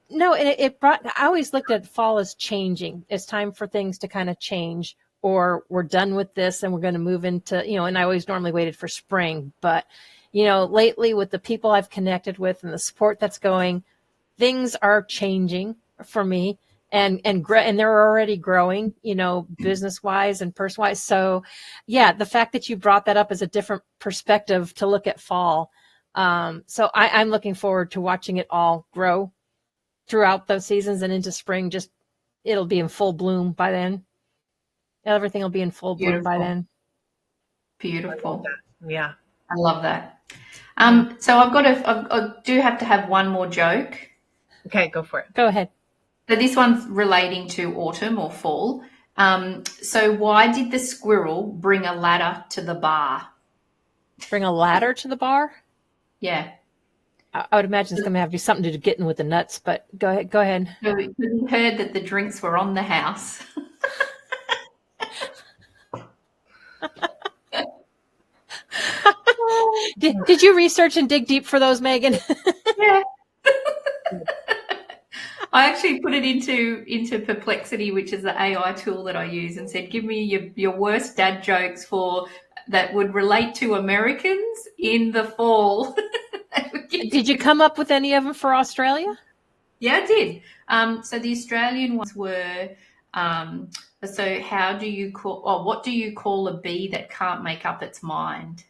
Speaker 1: no, I always looked at fall as changing. It's time for things to kind of change, or we're done with this and we're going to move into, and I always normally waited for spring. But, lately with the people I've connected with and the support that's going, things are changing for me and they're already growing, business wise and person wise. So yeah, the fact that you brought that up as a different perspective to look at fall. So I'm looking forward to watching it all grow throughout those seasons and into spring. Just, it'll be in full bloom by then. Everything will be in full bloom by then.
Speaker 3: Beautiful.
Speaker 4: Yeah.
Speaker 3: I love that. So I do have to have one more joke.
Speaker 4: Okay, go for it.
Speaker 1: Go ahead.
Speaker 3: So this one's relating to autumn or fall. So why did the squirrel bring a ladder to the bar?
Speaker 1: Bring a ladder to the bar?
Speaker 3: Yeah.
Speaker 1: I would imagine it's going to have to be something to do getting with the nuts, but go ahead.
Speaker 3: So he heard that the drinks were on the house.
Speaker 1: Did you research and dig deep for those, Megan?
Speaker 3: Yeah. I actually put it into Perplexity, which is the AI tool that I use, and said, give me your worst dad jokes that would relate to Americans in the fall.
Speaker 1: Did you come up with any of them for Australia?
Speaker 3: Yeah, I did. So the Australian ones were, so what do you call a bee that can't make up its mind?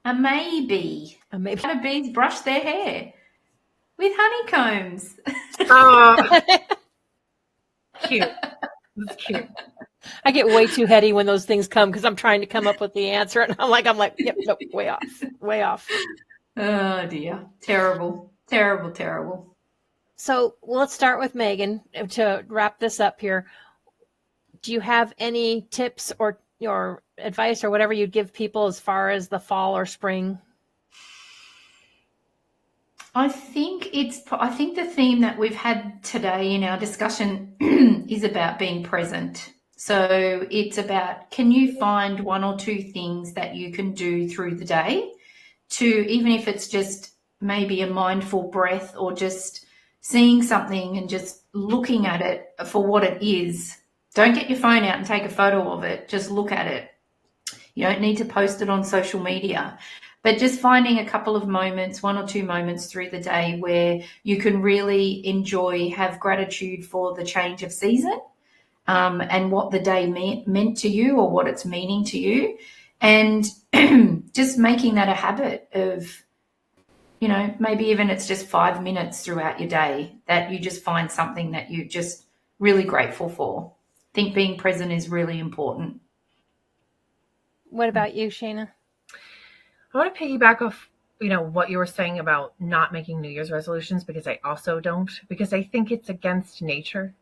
Speaker 3: A maybe. How do bees brush their hair? With honeycombs.
Speaker 4: Oh, cute. That's cute.
Speaker 1: I get way too heady when those things come because I'm trying to come up with the answer, and I'm like, yep, nope, way off.
Speaker 3: Oh dear, terrible.
Speaker 1: So let's start with Megan to wrap this up here. Do you have any tips or your advice or whatever you'd give people as far as the fall or spring?
Speaker 3: I think the theme that we've had today in our discussion is about being present. So it's about, can you find one or two things that you can do through the day even if it's just maybe a mindful breath or just seeing something and just looking at it for what it is. Don't get your phone out and take a photo of it. Just look at it. You don't need to post it on social media. But just finding a couple of moments, one or two moments through the day where you can really enjoy, have gratitude for the change of season and what the day meant to you or what it's meaning to you. And just making that a habit of, maybe even it's just 5 minutes throughout your day that you just find something that you're just really grateful for. I think being present is really important.
Speaker 1: What about you, Shana?
Speaker 4: I want to piggyback off, what you were saying about not making New Year's resolutions, because I also don't, because I think it's against nature.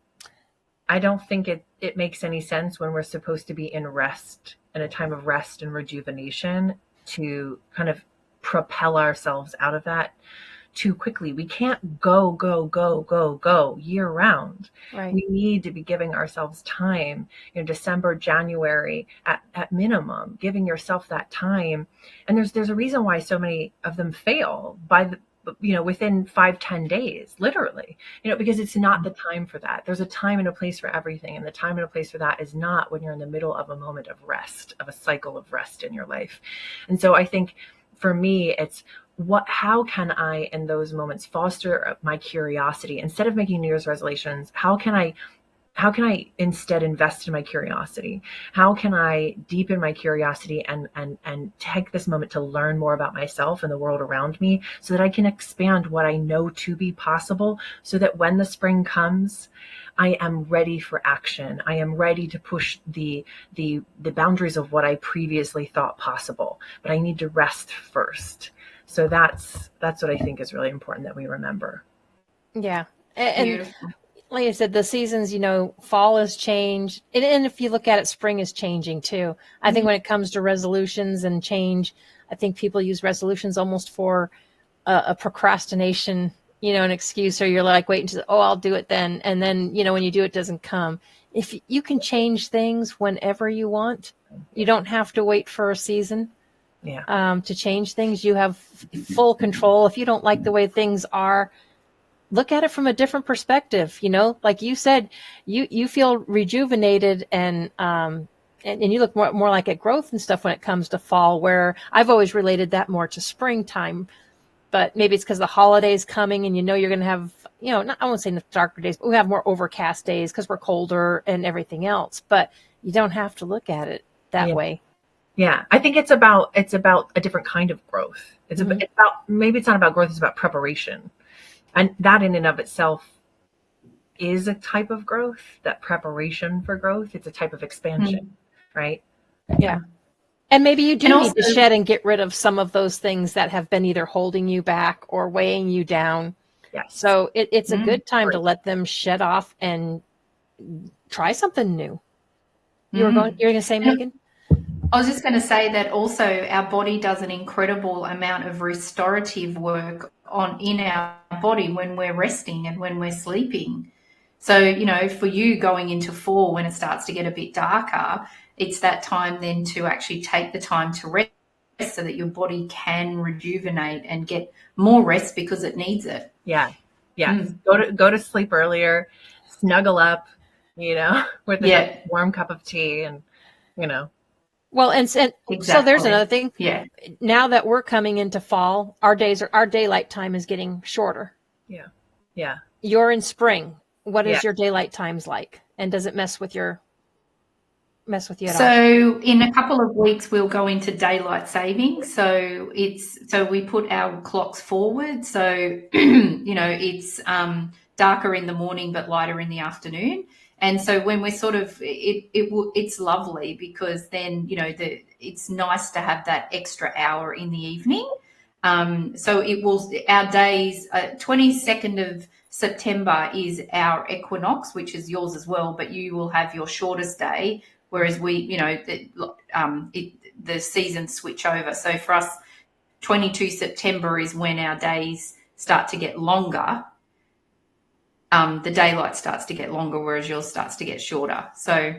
Speaker 4: I don't think it makes any sense when we're supposed to be in a time of rest and rejuvenation, to kind of propel ourselves out of that too quickly. We can't go year round.
Speaker 1: Right.
Speaker 4: We need to be giving ourselves time in December, January at minimum, giving yourself that time. And there's a reason why so many of them fail within 5-10 days, literally, because it's not the time for that. There's a time and a place for everything. And the time and a place for that is not when you're in the middle of a moment of rest, of a cycle of rest in your life. And so I think for me, it's how can I, in those moments, foster my curiosity instead of making New Year's resolutions? How can I instead invest in my curiosity? How can I deepen my curiosity and take this moment to learn more about myself and the world around me so that I can expand what I know to be possible, so that when the spring comes, I am ready for action. I am ready to push the boundaries of what I previously thought possible, but I need to rest first. So that's what I think is really important that we remember.
Speaker 1: Yeah. And like I said, the seasons, fall has changed. And if you look at it, spring is changing too. I think when it comes to resolutions and change, I think people use resolutions almost for a procrastination, an excuse, or you're like waiting to, I'll do it then. And then, when you do, it doesn't come. If you can change things whenever you want, you don't have to wait for a season.
Speaker 4: Yeah.
Speaker 1: To change things. You have full control. If you don't like the way things are, look at it from a different perspective. Like you said, you feel rejuvenated and you look more like at growth and stuff when it comes to fall, where I've always related that more to springtime, but maybe it's because the holidays coming and you're going to have, I won't say darker days, but we have more overcast days because we're colder and everything else, but you don't have to look at it that way.
Speaker 4: Yeah, I think it's about a different kind of growth. It's about, maybe it's not about growth, it's about preparation. And that in and of itself is a type of growth, that preparation for growth. It's a type of expansion, right?
Speaker 1: Yeah. And maybe you do
Speaker 3: And
Speaker 1: need to
Speaker 3: also-
Speaker 1: shed and get rid of some of those things that have been either holding you back or weighing you down.
Speaker 4: Yes.
Speaker 1: So it's a good time
Speaker 4: Right.
Speaker 1: to let them shed off and try something new. You're going to say, Megan?
Speaker 3: I was just going to say that also our body does an incredible amount of restorative work in our body when we're resting and when we're sleeping. So, you know, for you going into fall when it starts to get a bit darker, it's that time then to actually take the time to rest so that your body can rejuvenate and get more rest because it needs it.
Speaker 4: Yeah. Yeah. Go to sleep earlier, snuggle up, you know, with a nice warm cup of tea and, you know.
Speaker 1: Well, and so there's another thing.
Speaker 3: Yeah.
Speaker 1: Now that we're coming into fall, our daylight time is getting shorter.
Speaker 4: Yeah. Yeah.
Speaker 1: You're in spring. What is your daylight times like? And does it mess with you at all?
Speaker 3: So in a couple of weeks, we'll go into daylight saving. So we put our clocks forward. So, you know, it's darker in the morning, but lighter in the afternoon. And so when we're sort of, it's lovely because then, you know, it's nice to have that extra hour in the evening. So our days, 22nd of September is our equinox, which is yours as well, but you will have your shortest day, whereas we, you know, the seasons switch over. So for us, 22 September is when our days start to get longer. The daylight starts to get longer, whereas yours starts to get shorter. So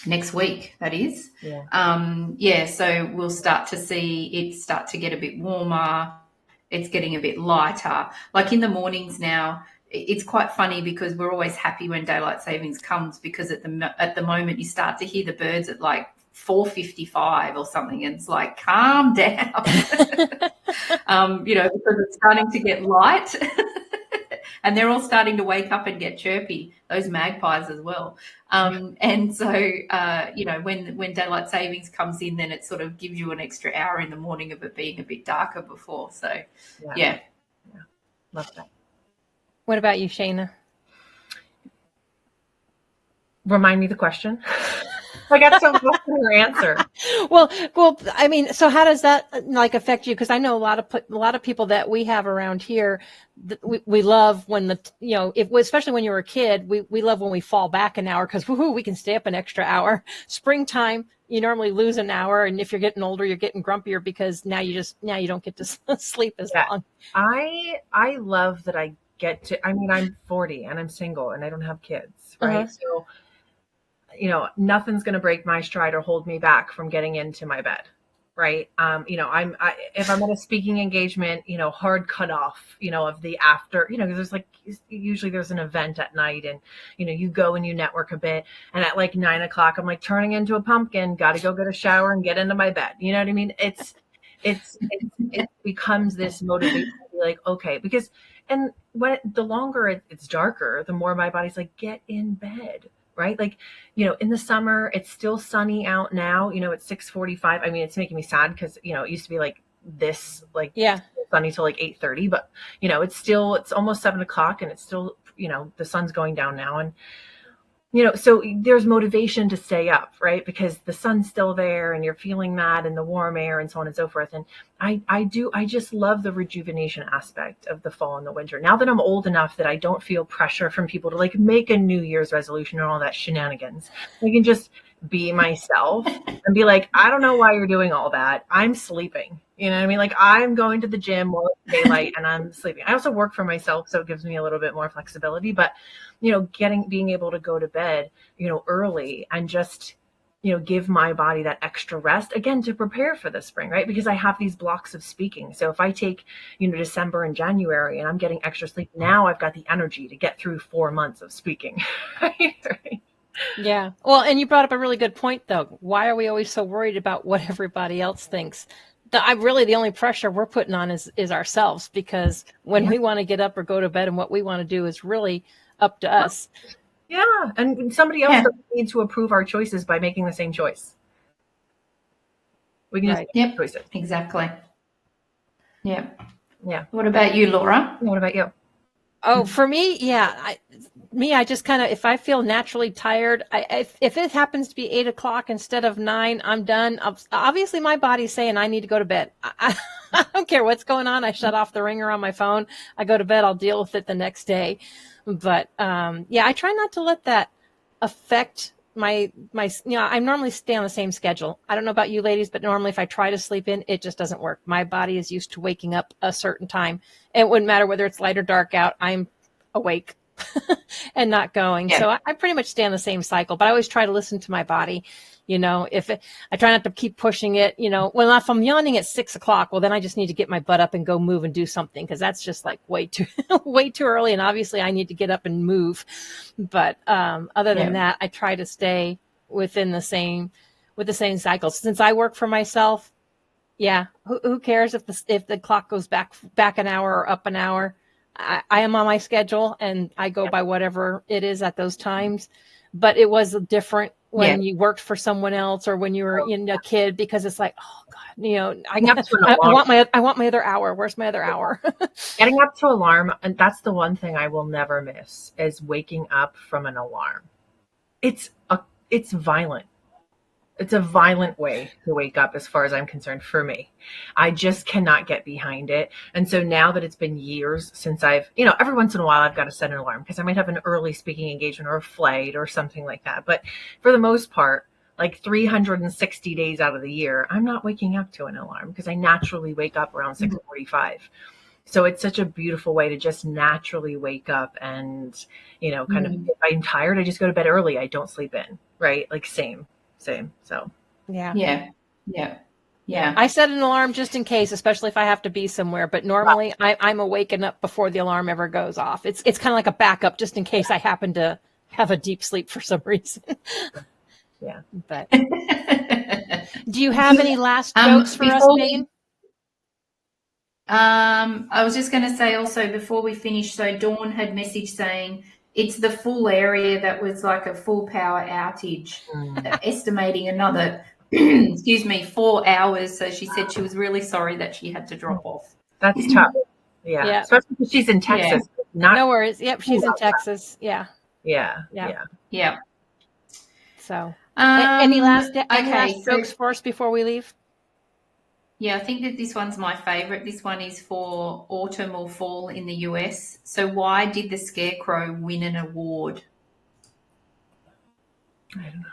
Speaker 3: next week, that is.
Speaker 4: Yeah.
Speaker 3: So we'll start to see it start to get a bit warmer. It's getting a bit lighter. Like in the mornings now, it's quite funny because we're always happy when daylight savings comes because at the moment you start to hear the birds at like 4:55 or something, and it's like, calm down. You know, because it's starting to get light. And they're all starting to wake up and get chirpy, those magpies as well. And so, you know, when daylight savings comes in, then it sort of gives you an extra hour in the morning of it being a bit darker before. So, yeah.
Speaker 4: Love that.
Speaker 1: What about you, Shana?
Speaker 4: Remind me the question. I got so lost in your answer.
Speaker 1: Well, I mean, so how does that like affect you? Because I know a lot of people that we have around here. We love when especially when you were a kid, we love when we fall back an hour because we can stay up an extra hour. Springtime, you normally lose an hour, and if you're getting older, you're getting grumpier because now you don't get to sleep as long.
Speaker 4: I love that I get to. I mean, I'm 40 and I'm single and I don't have kids, right? So, you know, nothing's going to break my stride or hold me back from getting into my bed. Right. You know, if I'm at a speaking engagement, you know, hard cutoff, you know, of the after, you know, because usually there's an event at night and, you know, you go and you network a bit. And at like 9 o'clock, I'm like turning into a pumpkin, got to go get a shower and get into my bed. You know what I mean? It becomes this motivation to be like, okay, because, and the longer it's darker, the more my body's like, get in bed. Right? Like, you know, in the summer, it's still sunny out now, you know, it's 6:45. I mean, it's making me sad because, you know, it used to be like this, like sunny till like 8:30, but you know, it's almost 7 o'clock and it's still, you know, the sun's going down now. And, you know, so there's motivation to stay up, right? Because the sun's still there and you're feeling that and the warm air and so on and so forth. And I just love the rejuvenation aspect of the fall and the winter. Now that I'm old enough that I don't feel pressure from people to like make a New Year's resolution and all that shenanigans, I can just be myself and be like, I don't know why you're doing all that. I'm sleeping. You know what I mean? Like I'm going to the gym while it's daylight and I'm sleeping. I also work for myself, so it gives me a little bit more flexibility, but you know, being able to go to bed, you know, early and just, you know, give my body that extra rest again to prepare for the spring, right? Because I have these blocks of speaking. So if I take, you know, December and January and I'm getting extra sleep, now I've got the energy to get through 4 months of speaking. Right?
Speaker 1: Yeah. Well, and you brought up a really good point though. Why are we always so worried about what everybody else thinks? The only pressure we're putting on is ourselves, because when we want to get up or go to bed and what we want to do is really up to us.
Speaker 4: Yeah. And somebody else doesn't need to approve our choices by making the same choice. We can just make choices.
Speaker 3: Exactly. Yeah.
Speaker 4: Yeah.
Speaker 3: What about you, Laura?
Speaker 4: What about you?
Speaker 1: Oh, for me, yeah. I just kind of, if I feel naturally tired, if it happens to be 8 o'clock instead of 9, I'm done. Obviously, my body's saying I need to go to bed. I don't care what's going on. I shut off the ringer on my phone. I go to bed. I'll deal with it the next day. But yeah, I try not to let that affect my. I normally stay on the same schedule. I don't know about you ladies, but normally if I try to sleep in, it just doesn't work. My body is used to waking up a certain time. It wouldn't matter whether it's light or dark out. I'm awake and not going.
Speaker 3: Yeah.
Speaker 1: So I pretty much stay on the same cycle, but I always try to listen to my body. I try not to keep pushing it, well, if I'm yawning at 6 o'clock, well, then I just need to get my butt up and go move and do something. Cause that's just like way too early. And obviously I need to get up and move. But, other than that, I try to stay within the same cycle. Since I work for myself, yeah. Who cares if the clock goes back an hour or up an hour? I am on my schedule and I go by whatever it is at those times. But it was different when you worked for someone else or when you were a kid, because it's like, oh God, I want my other hour. Where's my other hour?
Speaker 4: Getting up to alarm, and that's the one thing I will never miss, is waking up from an alarm. It's violent. It's a violent way to wake up as far as I'm concerned for me. I just cannot get behind it. And so now that it's been years since I've, every once in a while I've got to set an alarm because I might have an early speaking engagement or a flight or something like that. But for the most part, like 360 days out of the year, I'm not waking up to an alarm because I naturally wake up around 6:45. So it's such a beautiful way to just naturally wake up and, kind of, if I'm tired, I just go to bed early. I don't sleep in, right? Like same. So
Speaker 3: yeah.
Speaker 1: I set an alarm just in case, especially if I have to be somewhere, but normally I'm awakened up before the alarm ever goes off. It's kind of like a backup just in case I happen to have a deep sleep for some reason.
Speaker 4: Yeah.
Speaker 1: But do you have any last jokes for us, Megan?
Speaker 3: I was just going to say also before we finish, so Dawn had messaged saying it's the full area that was like a full power outage, estimating another, 4 hours. So she said she was really sorry that she had to drop off.
Speaker 4: That's tough. Yeah. Especially because she's in Texas.
Speaker 1: Yeah. No worries. Yep. She's in Texas. Yeah.
Speaker 4: Yeah.
Speaker 1: So any last jokes for us before we leave?
Speaker 3: Yeah, I think that this one's my favorite. This one is for autumn or fall in the US. So why did the Scarecrow win an award?
Speaker 4: I don't know.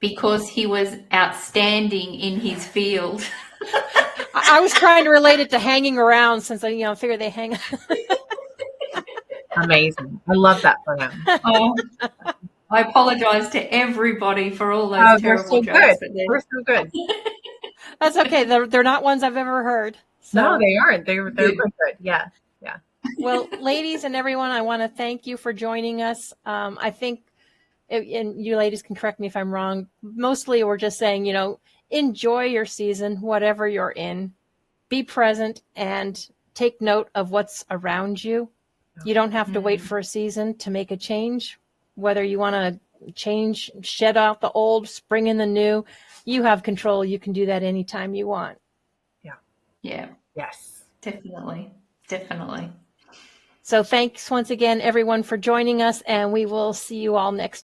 Speaker 3: Because he was outstanding in his field.
Speaker 1: I was trying to relate it to hanging around since I figure they hang.
Speaker 4: Amazing. I love that for him.
Speaker 3: I apologize to everybody for all those terrible jokes.
Speaker 4: But they're so good.
Speaker 1: That's okay. They're not ones I've ever heard. So.
Speaker 4: No, they aren't. They're good. Yeah.
Speaker 1: Well, ladies and everyone, I want to thank you for joining us. I think, and you ladies can correct me if I'm wrong, mostly we're just saying, enjoy your season, whatever you're in. Be present and take note of what's around you. You don't have to wait for a season to make a change. Whether you want to change, shed out the old, spring in the new, you have control. You can do that anytime you want.
Speaker 3: Yeah.
Speaker 4: Yes.
Speaker 3: Definitely.
Speaker 1: So thanks once again, everyone, for joining us, and we will see you all next